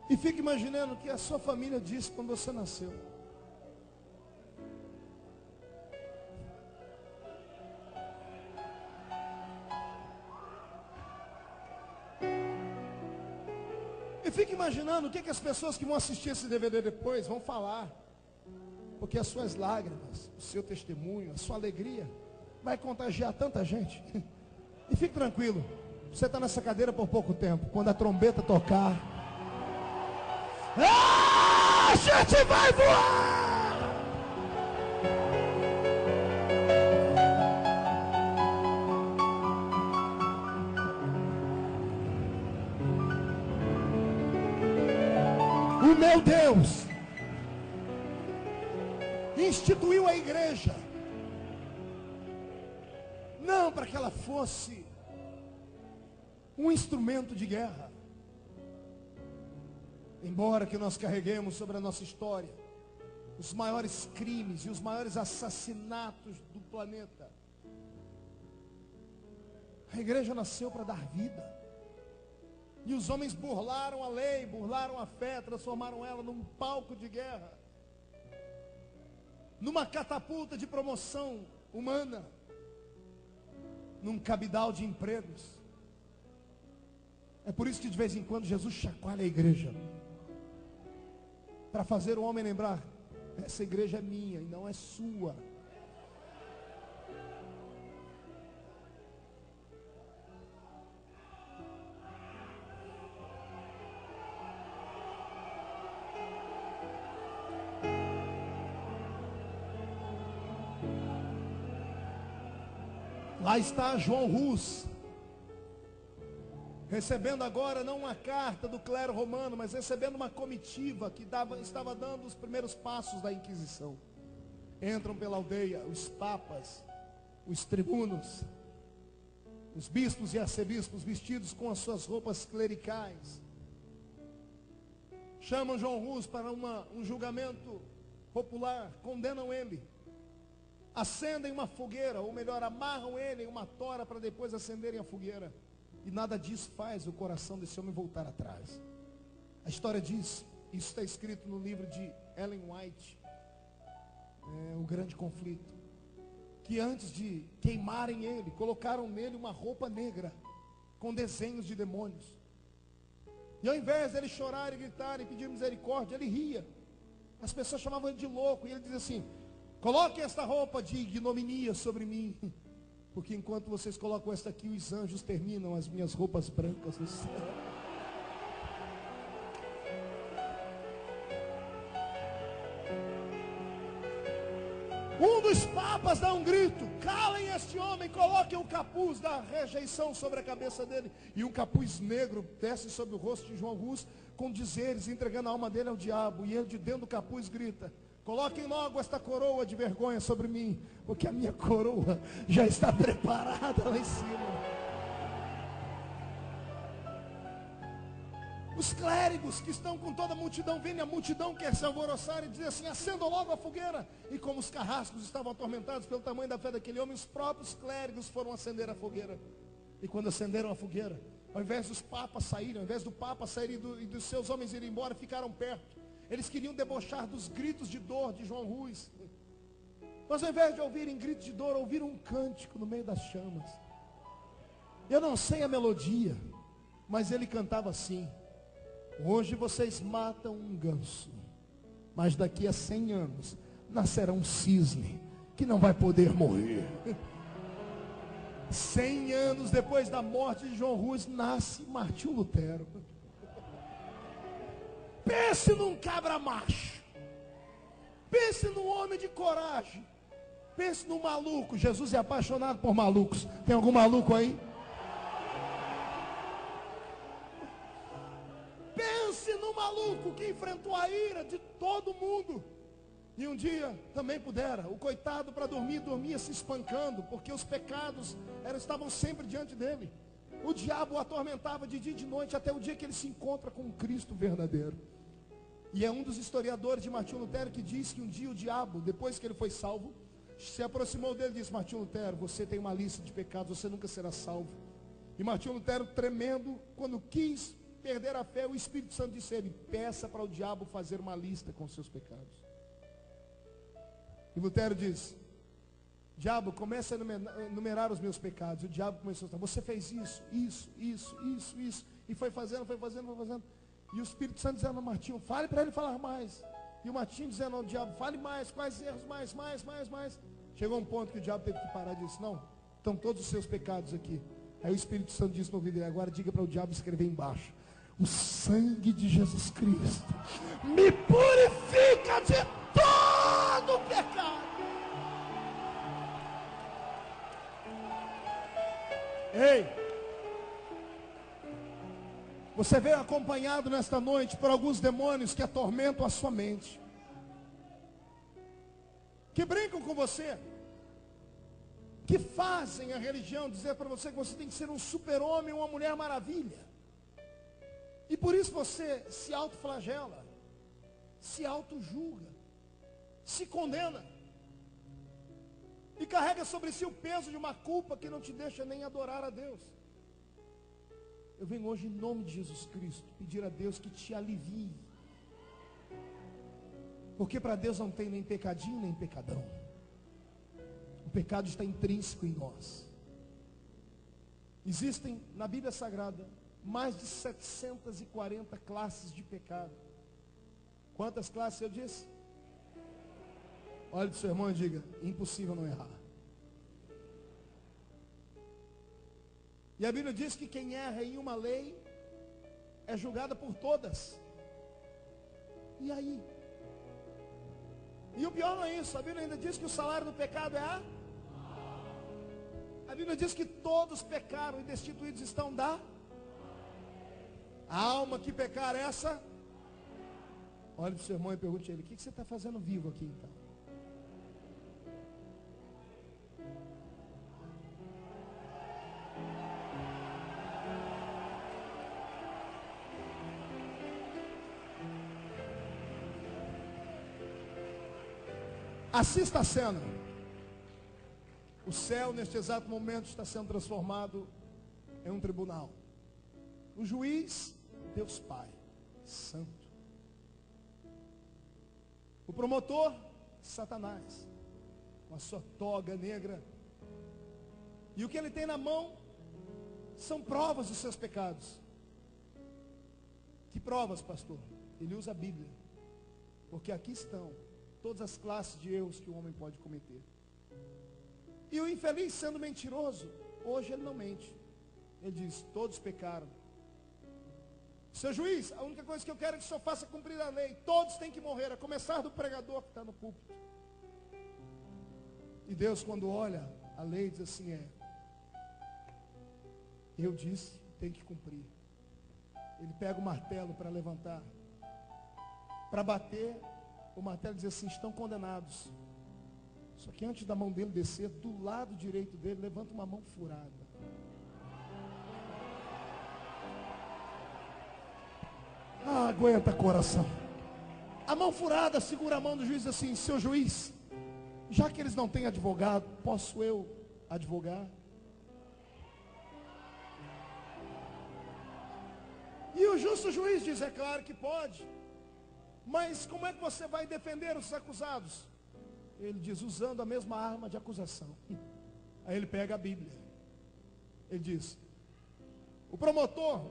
e fico imaginando o que a sua família disse quando você nasceu. E fico imaginando o que as pessoas que vão assistir esse DVD depois vão falar. Porque as suas lágrimas, o seu testemunho, a sua alegria vai contagiar tanta gente. E fique tranquilo, você está nessa cadeira por pouco tempo. Quando a trombeta tocar, a gente vai voar! O meu Deus instituiu a igreja não para que ela fosse um instrumento de guerra, embora que nós carreguemos sobre a nossa história os maiores crimes e os maiores assassinatos do planeta. A igreja nasceu para dar vida. E os homens burlaram a lei, burlaram a fé, transformaram ela num palco de guerra, numa catapulta de promoção humana, num cabidal de empregos. É por isso que de vez em quando Jesus chacoalha a igreja, para fazer o homem lembrar, essa igreja é minha e não é sua. Lá está João Hus, recebendo agora não uma carta do clero romano, mas recebendo uma comitiva que estava dando os primeiros passos da Inquisição. Entram pela aldeia os papas, os tribunos, os bispos e arcebispos vestidos com as suas roupas clericais. Chamam João Hus para um julgamento popular, condenam ele. Acendem uma fogueira, ou melhor, amarram ele em uma tora para depois acenderem a fogueira. E nada disso faz o coração desse homem voltar atrás. A história diz, isso está escrito no livro de Ellen White, O Grande Conflito, que antes de queimarem ele, colocaram nele uma roupa negra, com desenhos de demônios. E ao invés dele chorar e gritar e pedir misericórdia, ele ria. As pessoas chamavam ele de louco, e ele dizia assim, coloque esta roupa de ignominia sobre mim, porque enquanto vocês colocam esta aqui, os anjos terminam as minhas roupas brancas no céu. Um dos papas dá um grito, calem este homem, coloquem o capuz da rejeição sobre a cabeça dele. E um capuz negro desce sobre o rosto de João Hus, com dizeres, entregando a alma dele ao diabo. E ele de dentro do capuz grita, coloquem logo esta coroa de vergonha sobre mim, porque a minha coroa já está preparada lá em cima. Os clérigos que estão com toda a multidão, vêm a multidão quer se alvoroçar e dizer assim: acendam logo a fogueira. E como os carrascos estavam atormentados pelo tamanho da fé daquele homem, os próprios clérigos foram acender a fogueira. E quando acenderam a fogueira, ao invés dos papas saírem, ao invés do papa sair e dos seus homens irem embora, ficaram perto. Eles queriam debochar dos gritos de dor de João Rus. Mas ao invés de ouvirem gritos de dor, ouviram um cântico no meio das chamas. Eu não sei a melodia, mas ele cantava assim: hoje vocês matam um ganso, mas daqui a 100 anos nascerá um cisne que não vai poder morrer. 100 anos depois da morte de João Rus, nasce Martinho Lutero. Pense num cabra macho. Pense num homem de coragem. Pense num maluco. Jesus é apaixonado por malucos. Tem algum maluco aí? Pense num maluco que enfrentou a ira de todo mundo. E um dia também pudera. O coitado, para dormir, dormia se espancando, porque os pecados estavam sempre diante dele. O diabo o atormentava de dia e de noite, até o dia que ele se encontra com o Cristo verdadeiro. E é um dos historiadores de Martinho Lutero que diz que um dia o diabo, depois que ele foi salvo, se aproximou dele e disse: Martinho Lutero, você tem uma lista de pecados, você nunca será salvo. E Martinho Lutero, tremendo, quando quis perder a fé, o Espírito Santo disse a ele: peça para o diabo fazer uma lista com os seus pecados. E Lutero diz: diabo, comece a enumerar os meus pecados. E o diabo começou a dizer: você fez isso. E foi fazendo. E o Espírito Santo dizendo a Martinho: fale para ele falar mais. E o Martinho dizendo ao diabo: fale mais, quais erros, mais. Chegou um ponto que o diabo teve que parar e disse: não, estão todos os seus pecados aqui. Aí o Espírito Santo disse no ouvido dele: agora diga para o diabo escrever embaixo: o sangue de Jesus Cristo me purifica de todo o pecado. Ei, você veio acompanhado nesta noite por alguns demônios que atormentam a sua mente, que brincam com você, que fazem a religião dizer para você que você tem que ser um super-homem, uma mulher maravilha. E por isso você se autoflagela, se autojulga, se condena e carrega sobre si o peso de uma culpa que não te deixa nem adorar a Deus. Eu venho hoje em nome de Jesus Cristo pedir a Deus que te alivie, porque para Deus não tem nem pecadinho nem pecadão. O pecado está intrínseco em nós. Existem na Bíblia Sagrada mais de 740 classes de pecado. Quantas classes eu disse? Olhe para o seu irmão e diga: impossível não errar. E a Bíblia diz que quem erra em uma lei é julgada por todas. E aí? E o pior não é isso. A Bíblia ainda diz que o salário do pecado é a Bíblia diz que todos pecaram e destituídos estão da alma. Que pecar essa? Olhe para o seu irmão e pergunte a ele: o que você está fazendo vivo aqui então? Assista a cena. O céu neste exato momento está sendo transformado em um tribunal. O juiz, Deus Pai Santo. O promotor, Satanás, com a sua toga negra. E o que ele tem na mão são provas dos seus pecados. Que provas, pastor? Ele usa a Bíblia, porque aqui estão todas as classes de erros que o homem pode cometer. E o infeliz, sendo mentiroso, hoje ele não mente. Ele diz: todos pecaram. Seu juiz, a única coisa que eu quero é que o senhor faça cumprir a lei. Todos têm que morrer, a começar do pregador que está no púlpito. E Deus, quando olha a lei, diz assim: eu disse, tem que cumprir. Ele pega o martelo para levantar, para bater. O martelo diz assim: estão condenados. Só que antes da mão dele descer, do lado direito dele, levanta uma mão furada. Ah, aguenta, coração. A mão furada segura a mão do juiz e diz assim: seu juiz, já que eles não têm advogado, posso eu advogar? E o justo juiz diz: é claro que pode. Mas como é que você vai defender os acusados? Ele diz: usando a mesma arma de acusação. Aí ele pega a Bíblia. Ele diz: o promotor,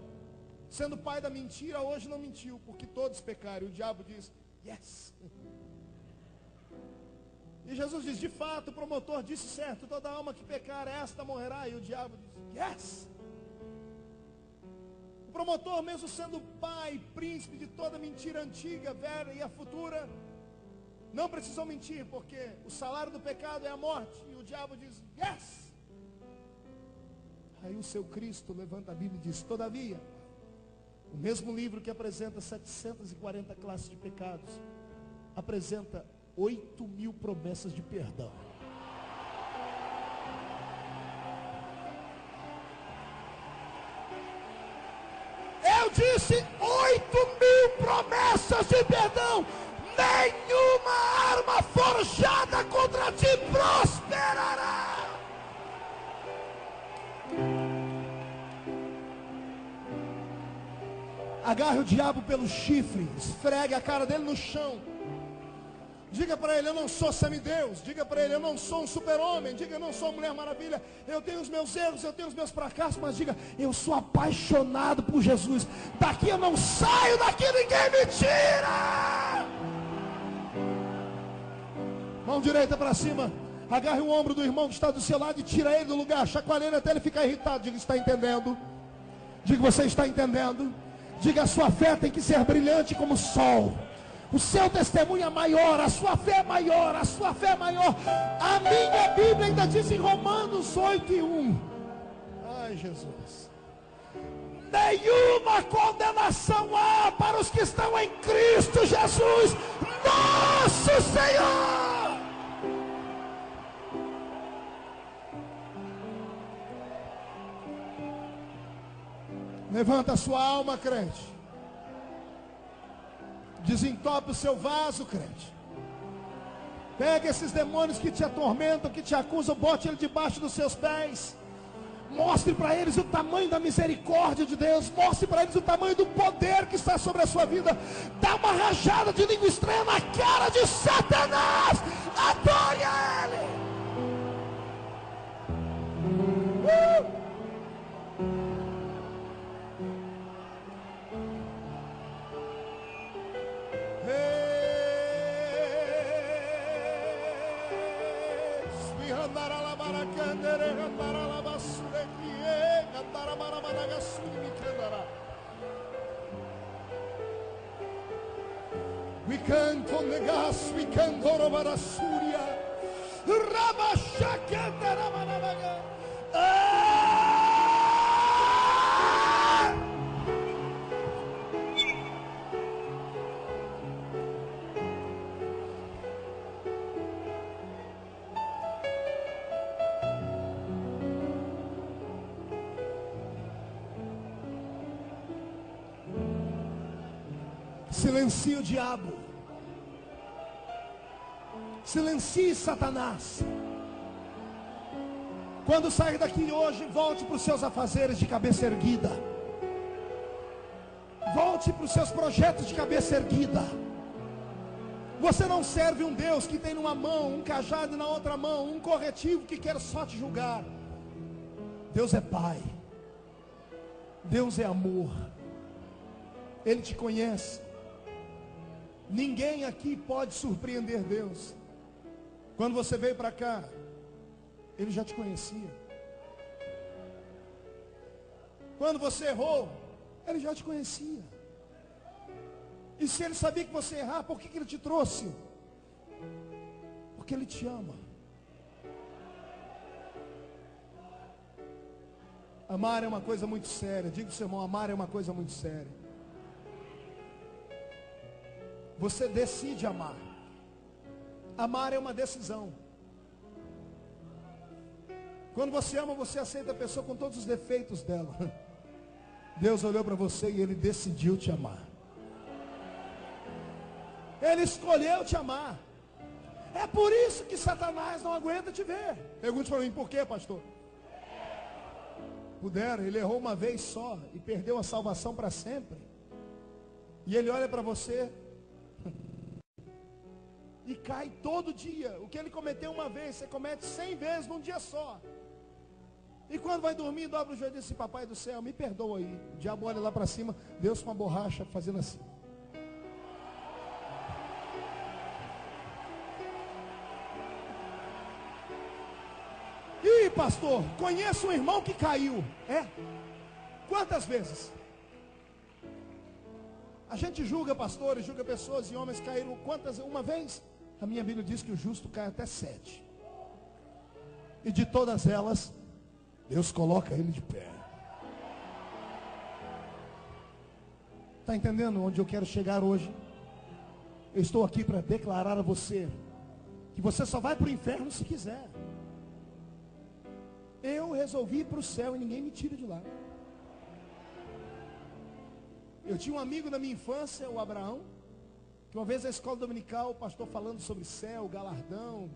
sendo pai da mentira, hoje não mentiu, porque todos pecaram. E o diabo diz: yes. E Jesus diz: de fato, o promotor disse certo, toda alma que pecar, esta morrerá. E o diabo diz: yes. O promotor, mesmo sendo pai, príncipe de toda mentira antiga, velha e a futura, não precisou mentir, porque o salário do pecado é a morte. E o diabo diz: yes. Aí o seu Cristo levanta a Bíblia e diz: todavia, o mesmo livro que apresenta 740 classes de pecados, apresenta 8.000 promessas de perdão. Eu disse 8.000 promessas de perdão. Nenhuma arma forjada contra ti prosperará. Agarre o diabo pelo chifre, esfregue a cara dele no chão. Diga para ele: eu não sou semideus. Diga para ele: eu não sou um super-homem. Diga: eu não sou uma Mulher Maravilha. Eu tenho os meus erros, eu tenho os meus fracassos. Mas diga: eu sou apaixonado por Jesus. Daqui eu não saio, daqui ninguém me tira. Mão direita para cima. Agarre o ombro do irmão que está do seu lado e tira ele do lugar. Chacoalhe ele até ele ficar irritado. Diga: está entendendo? Diga: você está entendendo? Diga: a sua fé tem que ser brilhante como o sol. O seu testemunho é maior, a sua fé é maior, a sua fé é maior. A minha Bíblia ainda diz em Romanos 8:1. Ai, Jesus. Nenhuma condenação há para os que estão em Cristo Jesus, nosso Senhor. Levanta a sua alma, crente. Desentope o seu vaso, crente. Pega esses demônios que te atormentam, que te acusam, bote ele debaixo dos seus pés. Mostre para eles o tamanho da misericórdia de Deus. Mostre para eles o tamanho do poder que está sobre a sua vida. Dá uma rajada de língua estranha na cara de Satanás. Adore a ele. We canto negas, we canto robara Súria, Rabashakanda Ramanaga. Silencie o diabo. Silencie Satanás. Quando sair daqui hoje, volte para os seus afazeres de cabeça erguida. Volte para os seus projetos de cabeça erguida. Você não serve um Deus que tem numa mão um cajado e na outra mão um corretivo que quer só te julgar. Deus é Pai. Deus é amor. Ele te conhece. Ninguém aqui pode surpreender Deus. Quando você veio para cá, Ele já te conhecia. Quando você errou, Ele já te conhecia. E se Ele sabia que você ia errar, por que Ele te trouxe? Porque Ele te ama. Amar é uma coisa muito séria. Diga ao seu irmão: amar é uma coisa muito séria. Você decide amar. Amar é uma decisão. Quando você ama, você aceita a pessoa com todos os defeitos dela. Deus olhou para você e Ele decidiu te amar. Ele escolheu te amar. É por isso que Satanás não aguenta te ver. Pergunte para mim, por quê, pastor? Puderam, ele errou uma vez só e perdeu a salvação para sempre. E ele olha para você e cai todo dia. O que ele cometeu uma vez, você comete 100 vezes num dia só. E quando vai dormir, dobra o joelho e diz assim: papai do céu, me perdoa aí. O diabo olha lá para cima, Deus com uma borracha fazendo assim. Ih, pastor, conheço um irmão que caiu. É? Quantas vezes? A gente julga pastores, julga pessoas e homens que caíram quantas? Uma vez? A minha Bíblia diz que o justo cai até 7. E de todas elas, Deus coloca ele de pé. Está entendendo onde eu quero chegar hoje? Eu estou aqui para declarar a você que você só vai para o inferno se quiser. Eu resolvi ir para o céu e ninguém me tira de lá. Eu tinha um amigo na minha infância, o Abraão, que uma vez na escola dominical, o pastor falando sobre céu, galardão,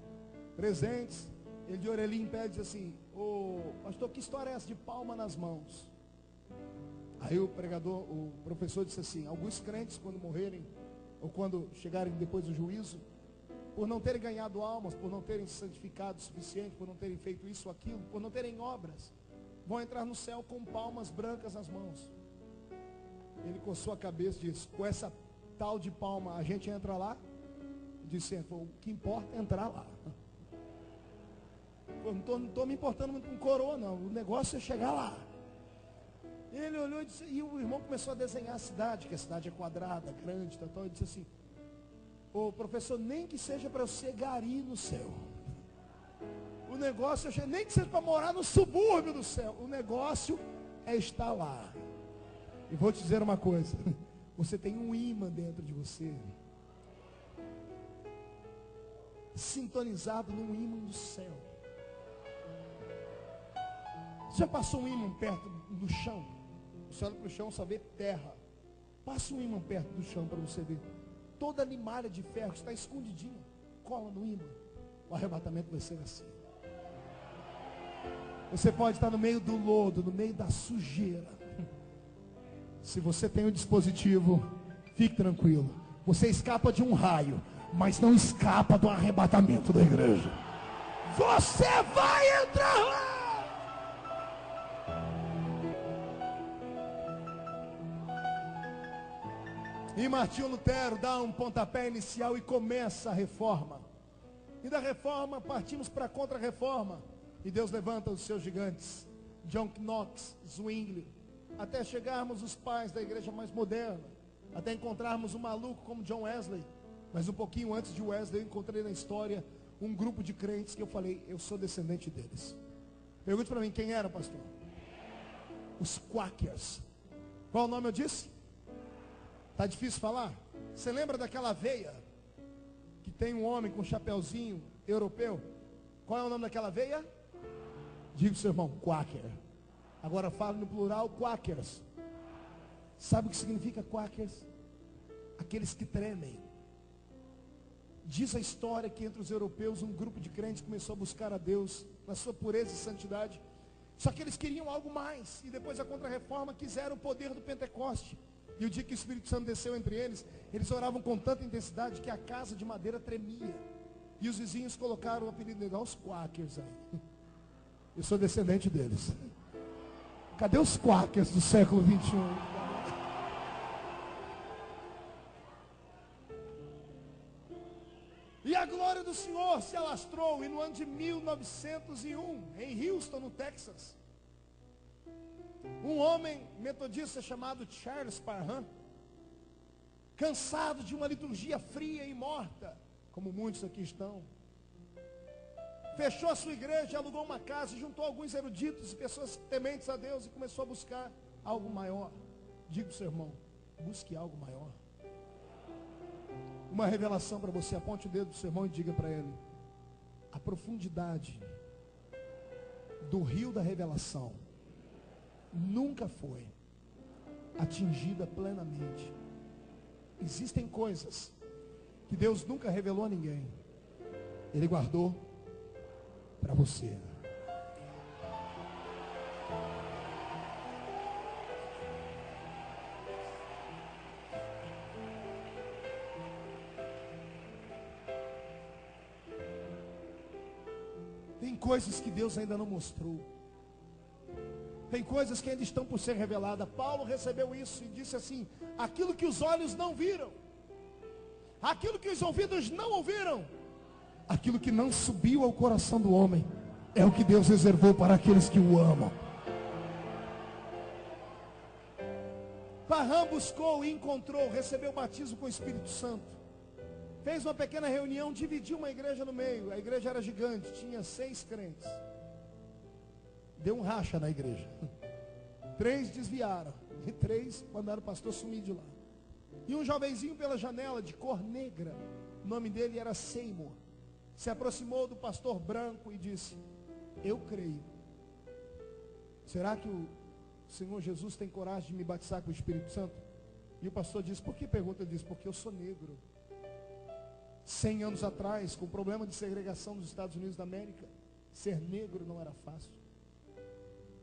presentes, ele de orelhinha em pé diz assim: ô pastor, que história é essa de palma nas mãos? Aí o pregador, o professor disse assim: alguns crentes quando morrerem, ou quando chegarem depois do juízo, por não terem ganhado almas, por não terem se santificado o suficiente, por não terem feito isso ou aquilo, por não terem obras, vão entrar no céu com palmas brancas nas mãos. Ele coçou a cabeça e disse: com essa tal de palma a gente entra lá? Disse: o que importa é entrar lá. Eu não estou me importando muito com coroa não, o negócio é chegar lá. Ele olhou e disse, e o irmão começou a desenhar a cidade, que a cidade é quadrada, grande, tal, ele disse assim: ô professor, nem que seja para eu ser gari no céu. O negócio, nem que seja para morar no subúrbio do céu. O negócio é estar lá. E vou te dizer uma coisa: você tem um imã dentro de você, sintonizado num imã do céu. Você já passou um imã perto do chão? Você olha para o chão, só vê terra. Passa um imã perto do chão para você ver. Toda animalha de ferro está escondidinha. Cola no imã. O arrebatamento vai ser assim. Você pode estar no meio do lodo, no meio da sujeira. Se você tem um dispositivo, fique tranquilo. Você escapa de um raio, mas não escapa do arrebatamento da igreja. Você vai entrar lá. E Martinho Lutero dá um pontapé inicial e começa a reforma. E da reforma partimos para a contra-reforma. E Deus levanta os seus gigantes, John Knox, Zwingli, até chegarmos os pais da igreja mais moderna, até encontrarmos um maluco como John Wesley. Mas um pouquinho antes de Wesley eu encontrei na história um grupo de crentes que eu falei: eu sou descendente deles. Pergunte para mim, quem era, pastor? Os Quakers. Qual o nome eu disse? Tá difícil falar? Você lembra daquela veia que tem um homem com um chapeuzinho europeu? Qual é o nome daquela veia? Diga pro seu irmão: Quaker. Agora fala no plural: Quakers. Sabe o que significa Quakers? Aqueles que tremem. Diz a história que entre os europeus um grupo de crentes começou a buscar a Deus na sua pureza e santidade. Só que eles queriam algo mais. E depois da contra-reforma quiseram o poder do Pentecoste. E o dia que o Espírito Santo desceu entre eles, eles oravam com tanta intensidade que a casa de madeira tremia. E os vizinhos colocaram o apelido dele: os Quakers aí. Eu sou descendente deles. Cadê os Quakers do século 21? E a glória do Senhor se alastrou. E no ano de 1901, em Houston, no Texas, um homem metodista chamado Charles Parham, cansado de uma liturgia fria e morta, como muitos aqui estão, fechou a sua igreja, alugou uma casa e juntou alguns eruditos e pessoas tementes a Deus e começou a buscar algo maior. Diga para o seu irmão: busque algo maior. Uma revelação para você: aponte o dedo do seu irmão e diga para ele: a profundidade do rio da revelação nunca foi atingida plenamente. Existem coisas que Deus nunca revelou a ninguém, Ele guardou para você. Tem coisas que Deus ainda não mostrou. Tem coisas que ainda estão por ser reveladas. Paulo recebeu isso e disse assim: aquilo que os olhos não viram, aquilo que os ouvidos não ouviram, aquilo que não subiu ao coração do homem, é o que Deus reservou para aqueles que o amam. Parham buscou e encontrou, recebeu o batismo com o Espírito Santo. Fez uma pequena reunião, dividiu uma igreja no meio. A igreja era gigante, tinha 6 crentes. Deu um racha na igreja. 3 desviaram. E 3 mandaram o pastor sumir de lá. E um jovenzinho pela janela, de cor negra, o nome dele era Seymour, se aproximou do pastor branco e disse: eu creio. Será que o Senhor Jesus tem coragem de me batizar com o Espírito Santo? E o pastor disse: por que pergunta? Ele disse: porque eu sou negro. 100 anos atrás, com o problema de segregação dos Estados Unidos da América, ser negro não era fácil.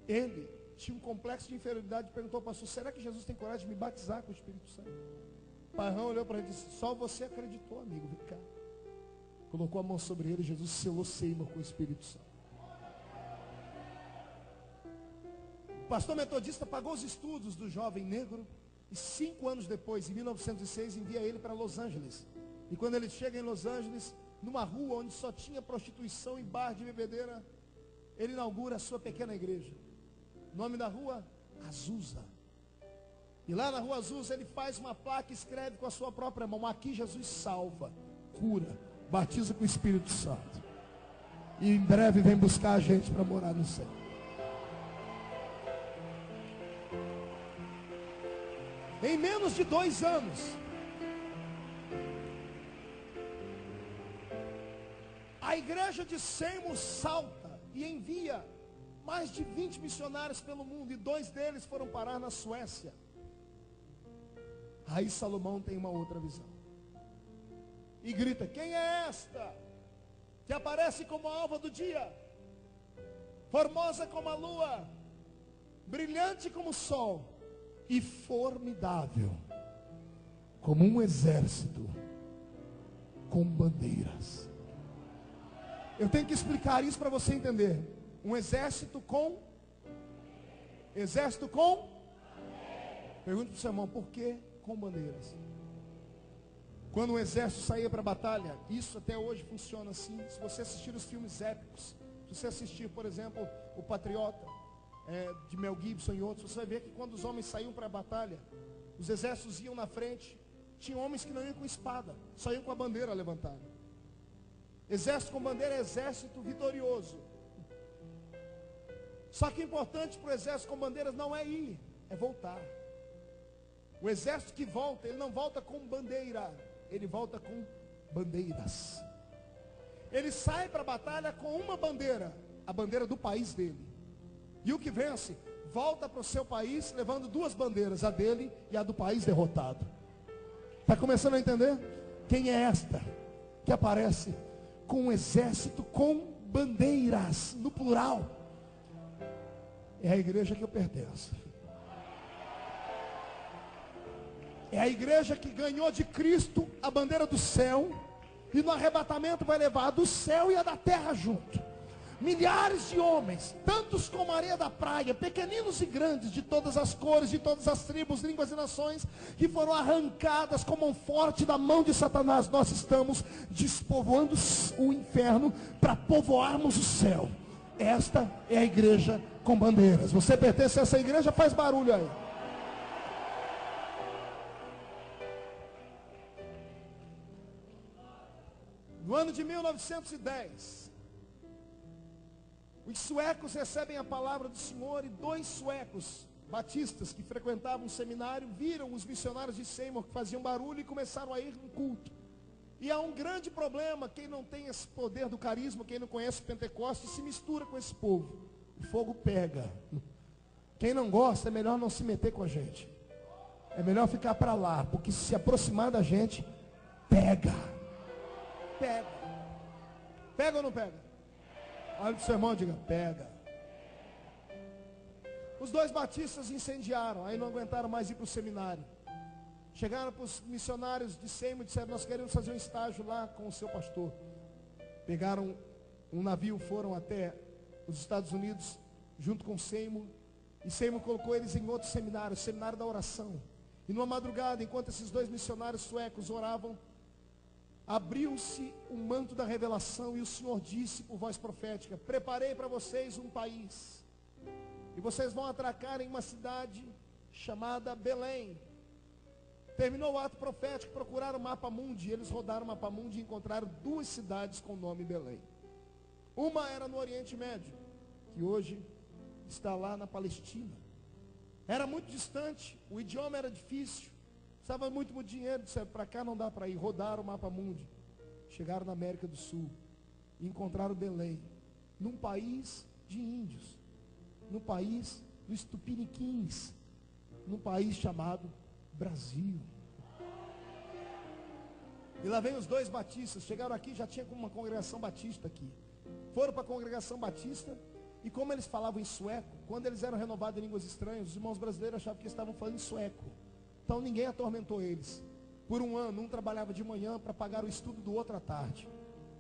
Ele tinha um complexo de inferioridade e perguntou ao pastor: será que Jesus tem coragem de me batizar com o Espírito Santo? Parham olhou para ele e disse: só você acreditou, amigo, vem cá. Colocou a mão sobre ele e Jesus selou Seymour com o Espírito Santo. O pastor metodista pagou os estudos do jovem negro e 5 anos depois, em 1906, envia ele para Los Angeles. E quando ele chega em Los Angeles, numa rua onde só tinha prostituição e bar de bebedeira, ele inaugura a sua pequena igreja. O nome da rua? Azusa. E lá na rua Azusa ele faz uma placa e escreve com a sua própria mão: aqui Jesus salva, cura, batiza com o Espírito Santo. E em breve vem buscar a gente para morar no céu. Em menos de 2 anos, a igreja de Seymour salta e envia mais de 20 missionários pelo mundo, e 2 deles foram parar na Suécia. Aí Salomão tem uma outra visão e grita: quem é esta que aparece como a alva do dia, formosa como a lua, brilhante como o sol e formidável como um exército com bandeiras? Eu tenho que explicar isso para você entender. Um exército com? Exército com? Pergunta para o seu irmão: por que com bandeiras? Quando um exército saía para a batalha, isso até hoje funciona assim. Se você assistir os filmes épicos, se você assistir, por exemplo, O Patriota, de Mel Gibson e outros, você vai ver que quando os homens saíam para a batalha, os exércitos iam na frente. Tinha homens que não iam com espada, só iam com a bandeira levantada. Exército com bandeira é exército vitorioso. Só que o importante para o exército com bandeiras não é ir, é voltar. O exército que volta, ele não volta com bandeira, ele volta com bandeiras. Ele sai para a batalha com uma bandeira, a bandeira do país dele. E o que vence, volta para o seu país levando 2 bandeiras, a dele e a do país derrotado. Está começando a entender? Quem é esta que aparece com um exército com bandeiras, no plural? É a igreja que eu pertenço. É a igreja que ganhou de Cristo a bandeira do céu, e no arrebatamento vai levar a do céu e a da terra junto. Milhares de homens, tantos como a areia da praia, pequeninos e grandes, de todas as cores, de todas as tribos, línguas e nações, que foram arrancadas com mão forte da mão de Satanás. Nós estamos despovoando o inferno para povoarmos o céu. Esta é a igreja com bandeiras. Você pertence a essa igreja? Faz barulho aí. No ano de 1910, os suecos recebem a palavra do Senhor, e 2 suecos batistas que frequentavam um seminário viram os missionários de Seymour que faziam barulho e começaram a ir no culto. E há um grande problema: quem não tem esse poder do carisma, quem não conhece o Pentecostes, se mistura com esse povo. O fogo pega. Quem não gosta, é melhor não se meter com a gente. É melhor ficar para lá, porque se aproximar da gente, pega. pega. Pega ou não pega? Olha para o seu irmão e diga, pega. Os dois batistas incendiaram, aí não aguentaram mais ir para o seminário. Chegaram para os missionários de Seymour e disseram, nós queremos fazer um estágio lá com o seu pastor. Pegaram um navio, foram até os Estados Unidos, junto com Seymour. E Seymour colocou eles em outro seminário, o seminário da oração. E numa madrugada, enquanto esses dois missionários suecos oravam, abriu-se o manto da revelação e o Senhor disse por voz profética, preparei para vocês um país. E vocês vão atracar em uma cidade chamada Belém. Terminou o ato profético, procuraram o mapa mundi. Eles rodaram o mapa mundi e encontraram duas cidades com o nome Belém. Uma era no Oriente Médio, que hoje está lá na Palestina. Era muito distante, o idioma era difícil, estava muito dinheiro, disseram, para cá não dá para ir. Rodaram o mapa mundi. Chegaram na América do Sul e encontraram Belém, num país de índios, no país dos tupiniquins, num país chamado Brasil. E lá vem os dois batistas, chegaram aqui, já tinha uma congregação batista aqui. Foram para a congregação batista, e como eles falavam em sueco, quando eles eram renovados em línguas estranhas, os irmãos brasileiros achavam que eles estavam falando em sueco. Então ninguém atormentou eles. Por um ano, um trabalhava de manhã para pagar o estudo do outro à tarde.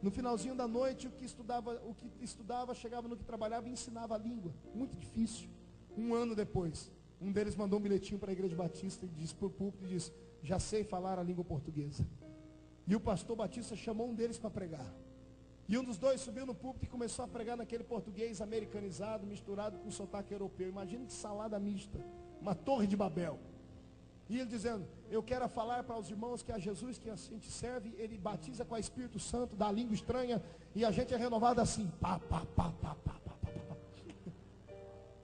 No finalzinho da noite, o que estudava chegava no que trabalhava e ensinava a língua. Muito difícil. Um ano depois, um deles mandou um bilhetinho para a igreja batista e disse para o púlpito, e disse, já sei falar a língua portuguesa. E o pastor batista chamou um deles para pregar. E um dos dois subiu no púlpito e começou a pregar naquele português americanizado, misturado com sotaque europeu. Imagina que salada mista, uma torre de Babel. E ele dizendo, eu quero falar para os irmãos que a Jesus que a gente serve, ele batiza com o Espírito Santo, dá língua estranha, e a gente é renovado assim, pá, pá, pá, pá, pá, pá, pá, pá.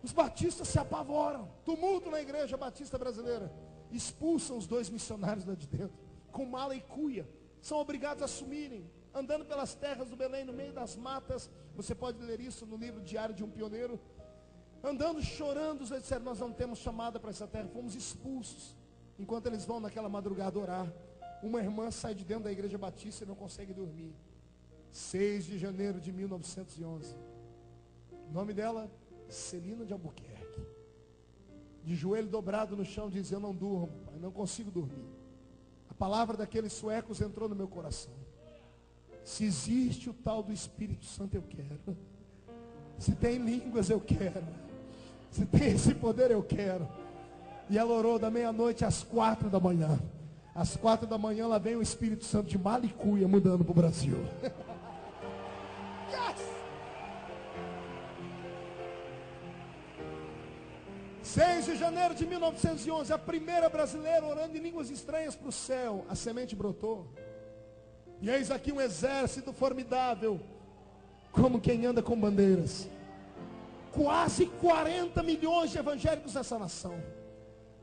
Os batistas se apavoram, tumulto na igreja batista brasileira, expulsam os dois missionários lá de dentro, com mala e cuia, são obrigados a assumirem, andando pelas terras do Belém, no meio das matas. Você pode ler isso no livro Diário de um Pioneiro. Andando, chorando, eles disseram, nós não temos chamada para essa terra, fomos expulsos. Enquanto eles vão naquela madrugada orar, uma irmã sai de dentro da igreja batista e não consegue dormir. 6 de janeiro de 1911. O nome dela, Celina de Albuquerque. De joelho dobrado no chão, diz, eu não durmo, pai, não consigo dormir. A palavra daqueles suecos entrou no meu coração. Se existe o tal do Espírito Santo, eu quero. Se tem línguas, eu quero. Se tem esse poder, eu quero. E ela orou da meia-noite às 4 da manhã. Às 4 da manhã, lá vem o Espírito Santo de Malicuia mudando para o Brasil. Yes! 6 de janeiro de 1911, a primeira brasileira orando em línguas estranhas para o céu. A semente brotou. E eis aqui um exército formidável, como quem anda com bandeiras. Quase 40 milhões de evangélicos nessa nação.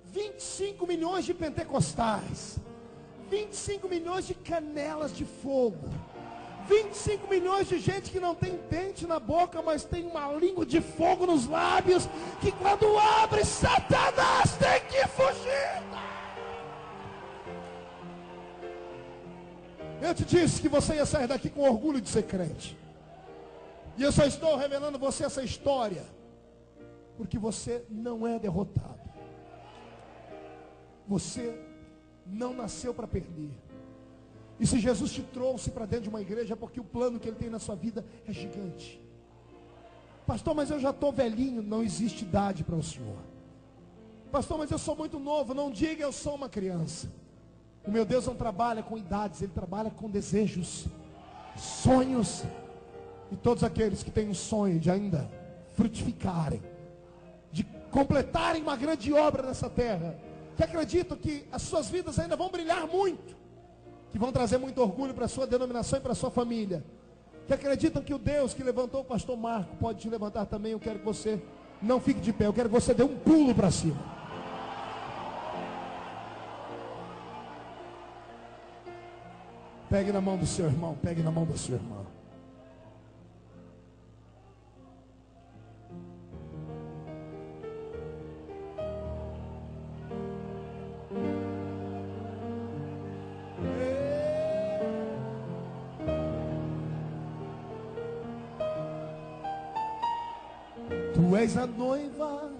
25 milhões de pentecostais. 25 milhões de canelas de fogo. 25 milhões de gente que não tem dente na boca, mas tem uma língua de fogo nos lábios, que quando abre, Satanás tem que fugir. Eu te disse que você ia sair daqui com orgulho de ser crente. E eu só estou revelando a você essa história, porque você não é derrotado. Você não nasceu para perder. E se Jesus te trouxe para dentro de uma igreja, é porque o plano que Ele tem na sua vida é gigante. Pastor, mas eu já estou velhinho. Não existe idade para o senhor. Pastor, mas eu sou muito novo. Não diga eu sou uma criança. O meu Deus não trabalha com idades, Ele trabalha com desejos, sonhos. E todos aqueles que têm um sonho de ainda frutificarem, de completarem uma grande obra nessa terra, que acreditam que as suas vidas ainda vão brilhar muito, que vão trazer muito orgulho para a sua denominação e para a sua família, que acreditam que o Deus que levantou o pastor Marco pode te levantar também. Eu quero que você não fique de pé, eu quero que você dê um pulo para cima. Pegue na mão do seu irmão, pegue na mão da sua irmã. Tu és a noiva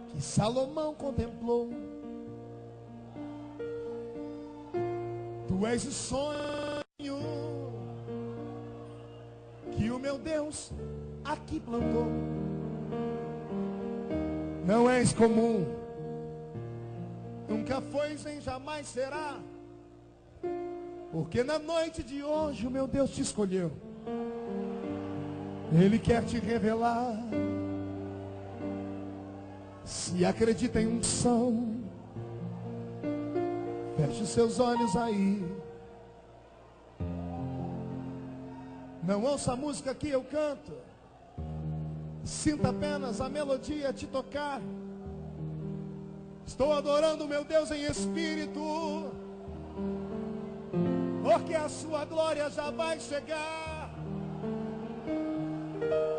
que Salomão contemplou. Tu és o sonho que o meu Deus aqui plantou. Não és comum, nunca foi nem jamais será, porque na noite de hoje o meu Deus te escolheu. Ele quer te revelar. Se acredita em unção, feche os seus olhos aí. Não ouça a música que eu canto, sinta apenas a melodia te tocar. Estou adorando meu Deus em espírito, porque a sua glória já vai chegar.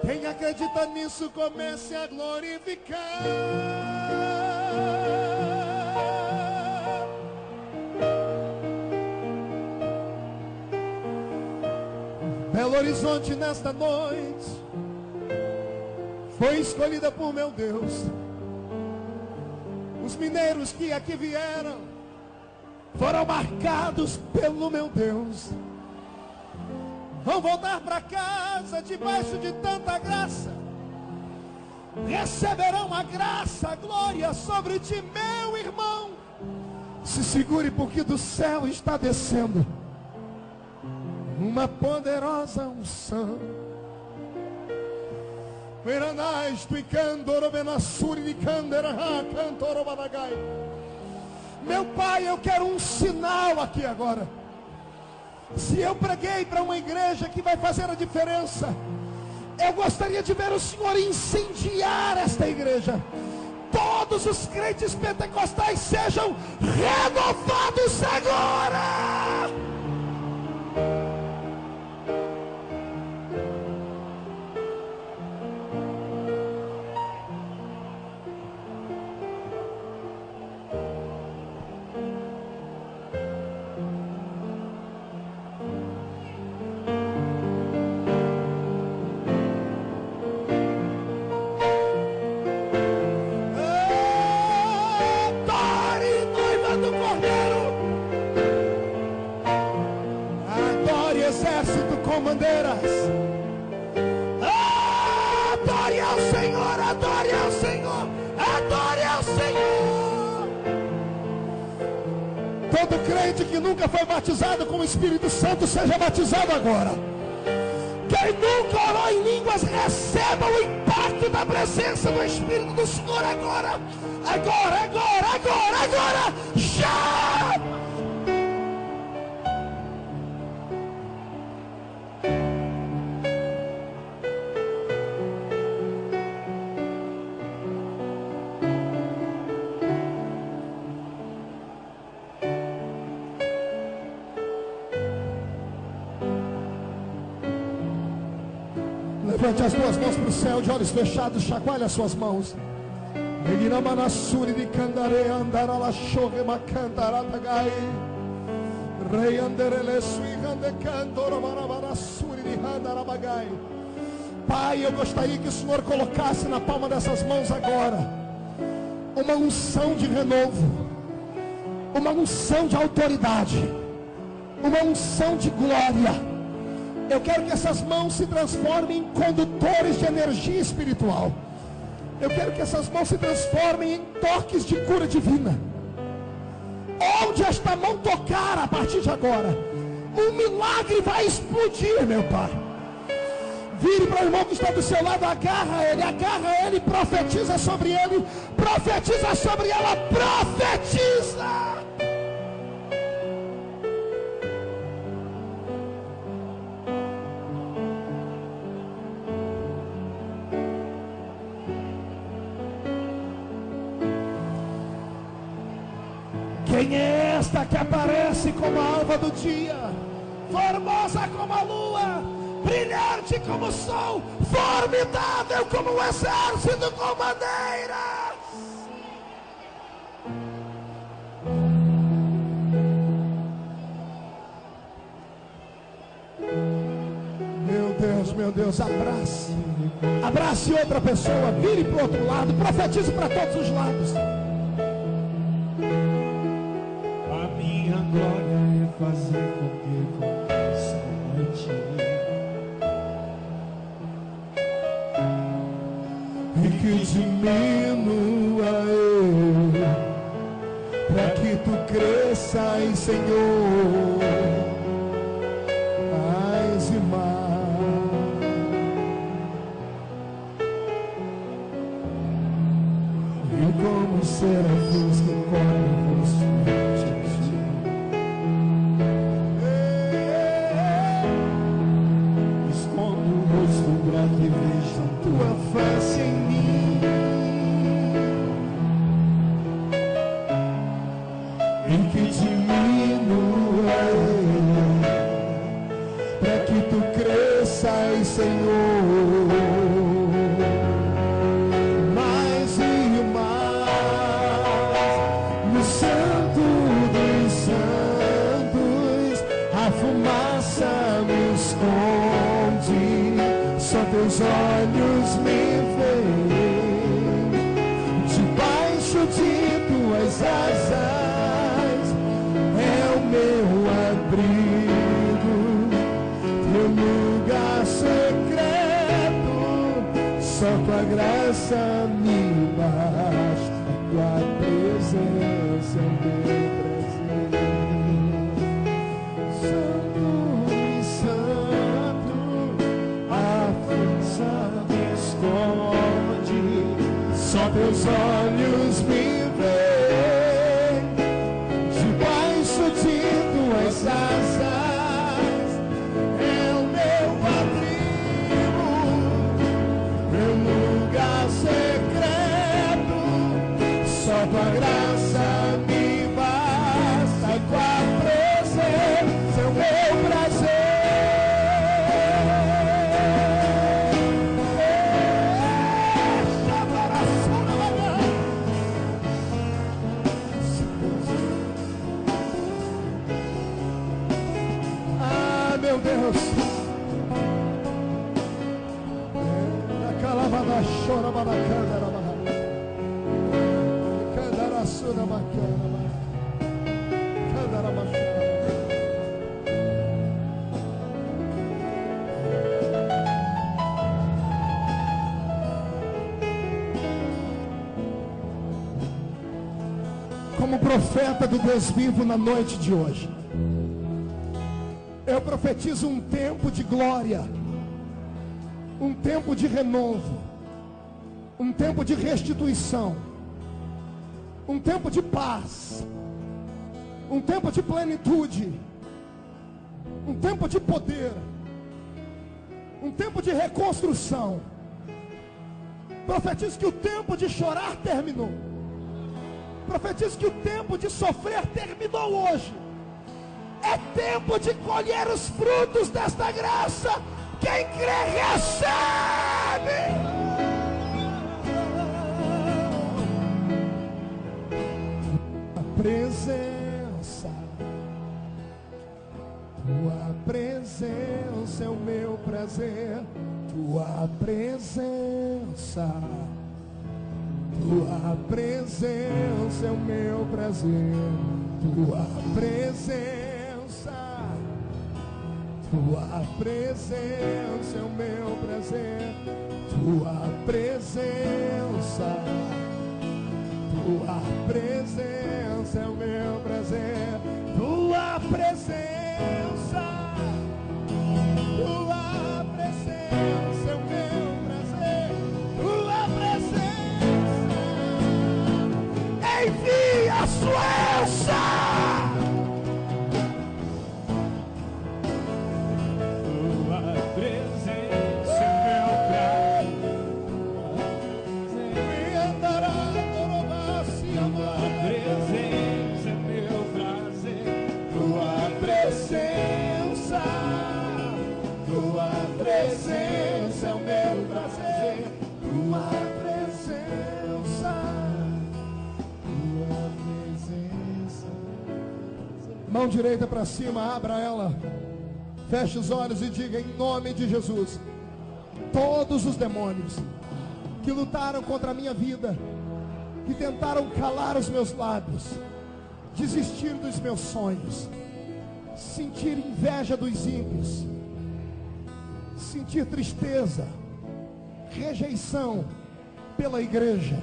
Quem acredita nisso, comece a glorificar. Belo Horizonte nesta noite foi escolhida por meu Deus. Os mineiros que aqui vieram foram marcados pelo meu Deus. Vão voltar para casa debaixo de tanta graça. Receberão a graça, a glória sobre ti, meu irmão. Se segure, porque do céu está descendo uma poderosa unção. Meu Pai, eu quero um sinal aqui agora. Se eu preguei para uma igreja que vai fazer a diferença, eu gostaria de ver o Senhor incendiar esta igreja. Todos os crentes pentecostais sejam renovados agora. Adore ao Senhor, adore ao Senhor, adore ao Senhor. Todo crente que nunca foi batizado com o Espírito Santo, seja batizado agora. Quem nunca orou em línguas, receba o impacto da presença do Espírito do Senhor agora. Agora, agora, agora, agora. Já! Levante as duas mãos para o céu, de olhos fechados, chacoalhe as suas mãos. Pai, eu gostaria que o Senhor colocasse na palma dessas mãos agora uma unção de renovo, uma unção de autoridade, uma unção de glória. Eu quero que essas mãos se transformem em condutores de energia espiritual. Eu quero que essas mãos se transformem em toques de cura divina. Onde esta mão tocar a partir de agora, um milagre vai explodir, meu Pai. Vire para o irmão que está do seu lado, agarra ele, profetiza sobre ele, profetiza sobre ela, profetiza. Quem é esta que aparece como a alva do dia, formosa como a lua, brilhante como o sol, formidável como o exército com bandeiras? Meu Deus, abrace. Abrace outra pessoa, vire para o outro lado, profetize para todos os lados. A minha glória é fazer com que aconteça a noite, e que diminua eu, para que tu cresças, Senhor, mais e mais. E como serafins que cobrem o rosto de ti, escondo o rosto para que vejam tua face em mim. E que diminua eu, para que tu cresças, Senhor, mais e mais. No Santo dos Santos a fumaça me esconde, só teus olhos me veem. Debaixo de tuas asas é o meu abrigo, teu lugar secreto. Só tua graça me basta, tua presença é o meu prazer. Santo e santo, a força me esconde, só teus olhos me veem. Debaixo de tuas asas é o meu abrigo, meu lugar secreto. Só tua graça me basta, tua presença é o meu prazer. Ah, meu Deus. A calavada chora, balacana, Candaraçuna, bacana, Candarabachana. Como profeta do Deus vivo na noite de hoje, eu profetizo um tempo de glória, um tempo de renovo, um tempo de restituição, um tempo de paz, um tempo de plenitude, um tempo de poder, um tempo de reconstrução. Profetizo que o tempo de chorar terminou. Profetizo que o tempo de sofrer terminou hoje. É tempo de colher os frutos desta graça. Quem crê recebe. A presença, tua presença é o meu prazer. Tua presença, tua presença é o meu prazer. Tua presença, tua presença é o meu prazer. Tua presença, tua presença é o meu prazer. Tua presença, tua presença é o meu prazer. Tua presença envia a sua herança. Presença é o meu prazer, tua presença, tua presença. Mão direita para cima, abra ela, feche os olhos e diga em nome de Jesus: todos os demônios que lutaram contra a minha vida, que tentaram calar os meus lábios, desistir dos meus sonhos, sentir inveja dos ímpios, sentir tristeza, rejeição pela igreja,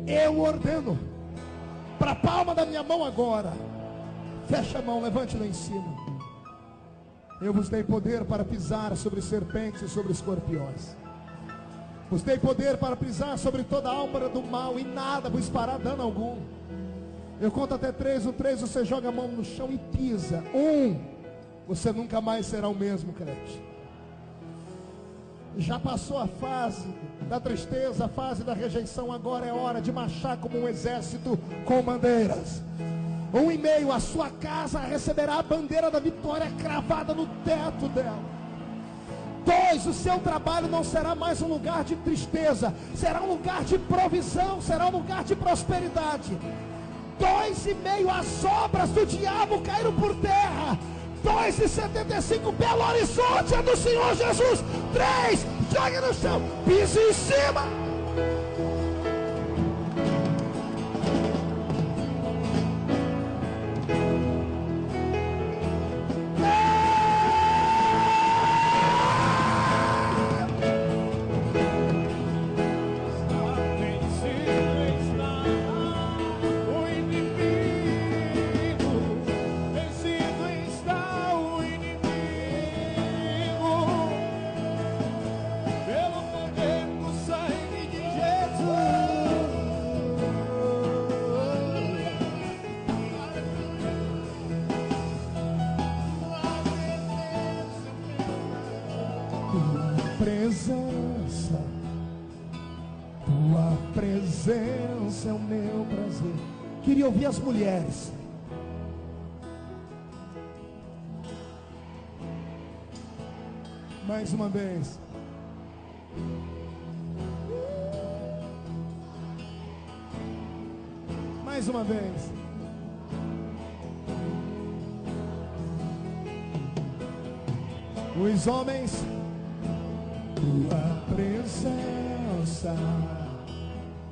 eu ordeno, para a palma da minha mão agora, fecha a mão, levante lá em cima. Eu vos dei poder para pisar sobre serpentes e sobre escorpiões. Vos dei poder para pisar sobre toda a alma do mal, e nada vos fará dano algum. Eu conto até 3, no 3 você joga a mão no chão e pisa. 1, você nunca mais será o mesmo, crente. Já passou a fase da tristeza, a fase da rejeição, agora é hora de marchar como um exército com bandeiras. 1,5, a sua casa receberá a bandeira da vitória cravada no teto dela. 2, o seu trabalho não será mais um lugar de tristeza, será um lugar de provisão, será um lugar de prosperidade. 2,5, as obras do diabo caíram por terra. 2,75, pelo horizonte é do Senhor Jesus. 3, joga no chão, pise em cima. Tua presença é o meu prazer. Queria ouvir as mulheres. Mais uma vez. Mais uma vez. Os homens. Tua presença,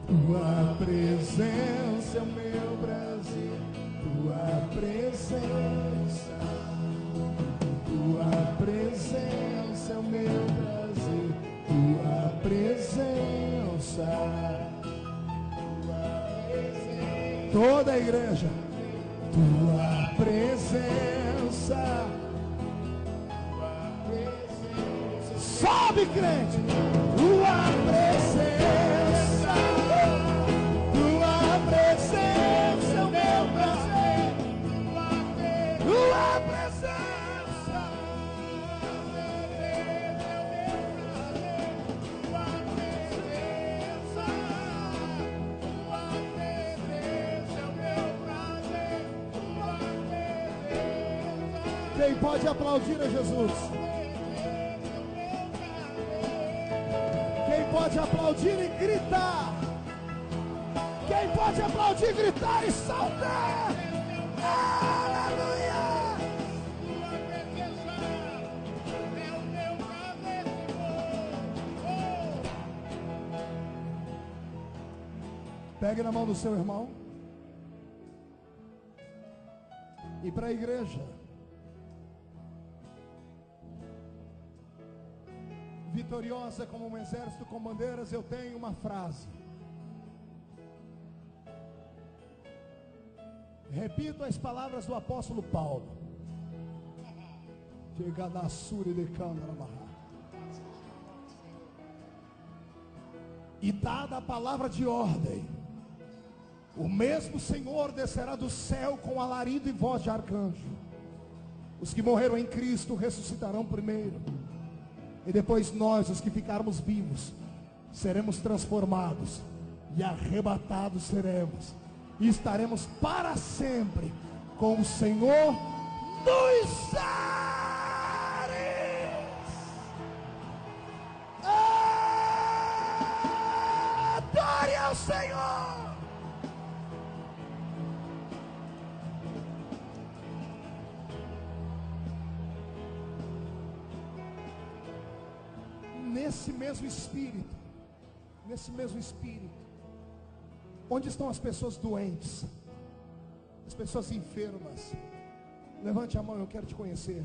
tua presença é o meu prazer. Tua presença, tua presença é o meu prazer. Tua presença, toda a igreja. Tua presença. Sobe, crente. Tua presença, tua presença é o meu prazer. Tua presença, quem pode aplaudir a Jesus? Quem pode aplaudir e gritar? Quem pode aplaudir, gritar e saltar? Aleluia! Pegue na mão do seu irmão e para a igreja. Vitoriosa como um exército com bandeiras, eu tenho uma frase. Repito as palavras do apóstolo Paulo. E dada a palavra de ordem, o mesmo Senhor descerá do céu com alarido e voz de arcanjo. Os que morreram em Cristo ressuscitarão primeiro. E depois nós, os que ficarmos vivos, seremos transformados e arrebatados seremos. E estaremos para sempre com o Senhor dos ares. Adore ao Senhor. nesse mesmo espírito, onde estão as pessoas doentes, as pessoas enfermas? Levante a mão, eu quero te conhecer.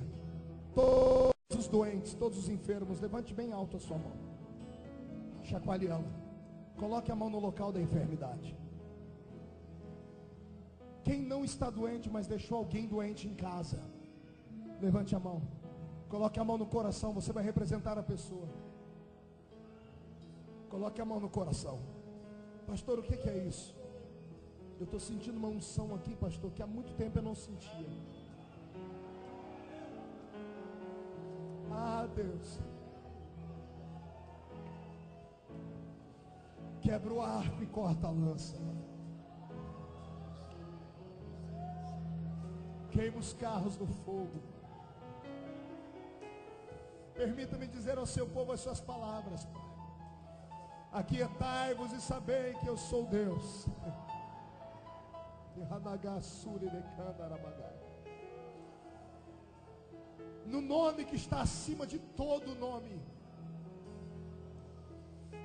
Todos os doentes, todos os enfermos, levante bem alto a sua mão. Chacoalhe ela. Coloque a mão no local da enfermidade. Quem não está doente, mas deixou alguém doente em casa, levante a mão. Coloque a mão no coração, você vai representar a pessoa. Coloque a mão no coração. Pastor, o que é isso? Eu estou sentindo uma unção aqui, pastor, que há muito tempo eu não sentia. Ah, Deus. Quebra o arco e corta a lança. Queima os carros no fogo. Permita-me dizer ao seu povo as suas palavras, Pai. Aquietai-vos e sabei que eu sou Deus. No nome que está acima de todo nome,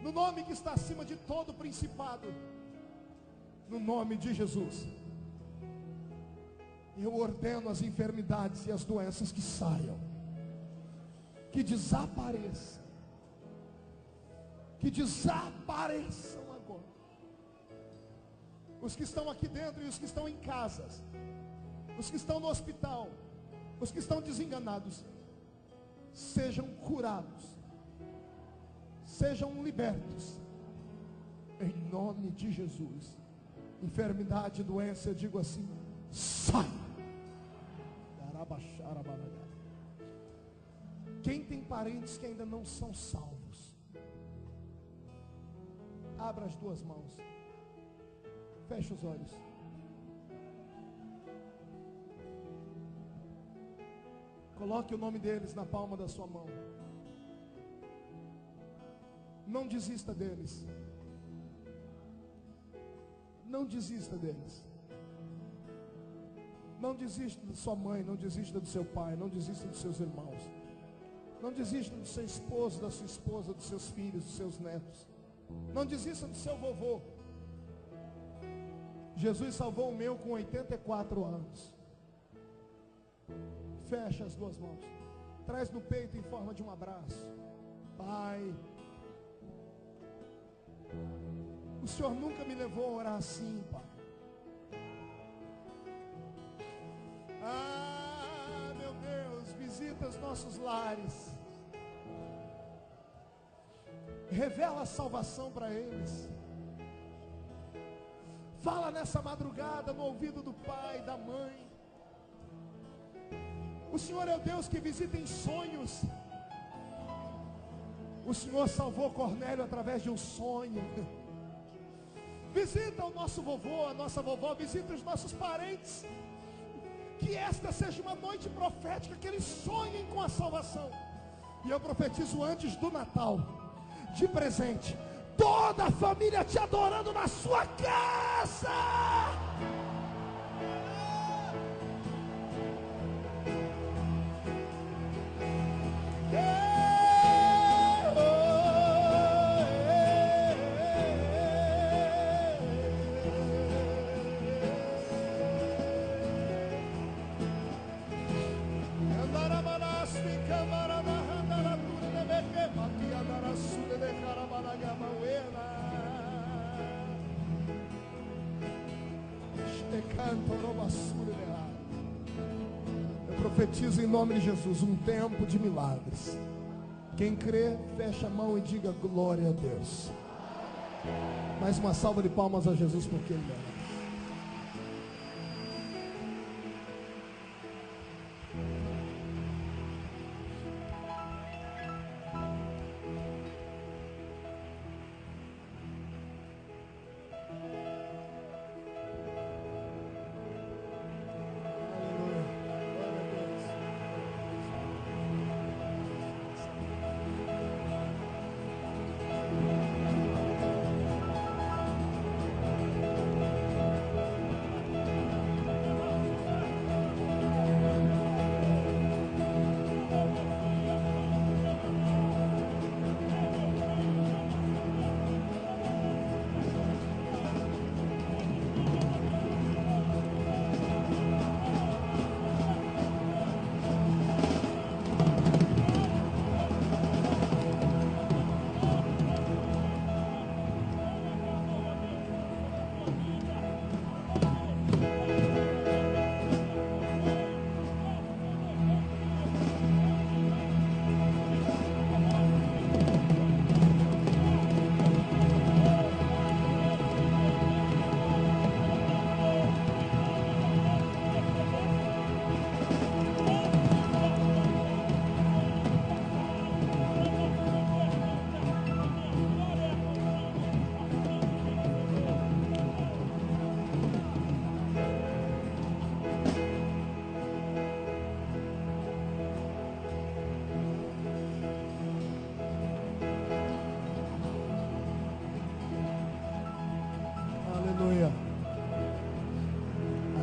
no nome que está acima de todo principado, no nome de Jesus, eu ordeno as enfermidades e as doenças que saiam, que desapareçam, agora. Os que estão aqui dentro e os que estão em casas, os que estão no hospital, os que estão desenganados, sejam curados, sejam libertos, em nome de Jesus. Enfermidade, doença, eu digo assim: sai. Quem tem parentes que ainda não são salvos, abra as duas mãos, feche os olhos. Coloque o nome deles na palma da sua mão. Não desista deles. Não desista deles. Não desista da sua mãe, não desista do seu pai, não desista dos seus irmãos. Não desista do seu esposo, da sua esposa, dos seus filhos, dos seus netos. Não desista do seu vovô. Jesus salvou o meu com 84 anos. Fecha as duas mãos. Traz no peito em forma de um abraço. Pai, o Senhor nunca me levou a orar assim, Pai. Ah, meu Deus, visita os nossos lares. Revela a salvação para eles. Fala nessa madrugada no ouvido do pai, da mãe. O Senhor é o Deus que visita em sonhos. O Senhor salvou Cornélio através de um sonho. Visita o nosso vovô, a nossa vovó, visita os nossos parentes. Que esta seja uma noite profética, que eles sonhem com a salvação. E eu profetizo antes do Natal, de presente, toda a família te adorando na sua casa. Eu profetizo em nome de Jesus um tempo de milagres. Quem crê, fecha a mão e diga glória a Deus. Mais uma salva de palmas a Jesus, porque Ele merece.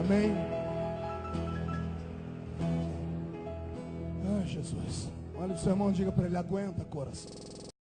Amém. Ah, Jesus. Olha o seu irmão, diga para ele: aguenta, coração.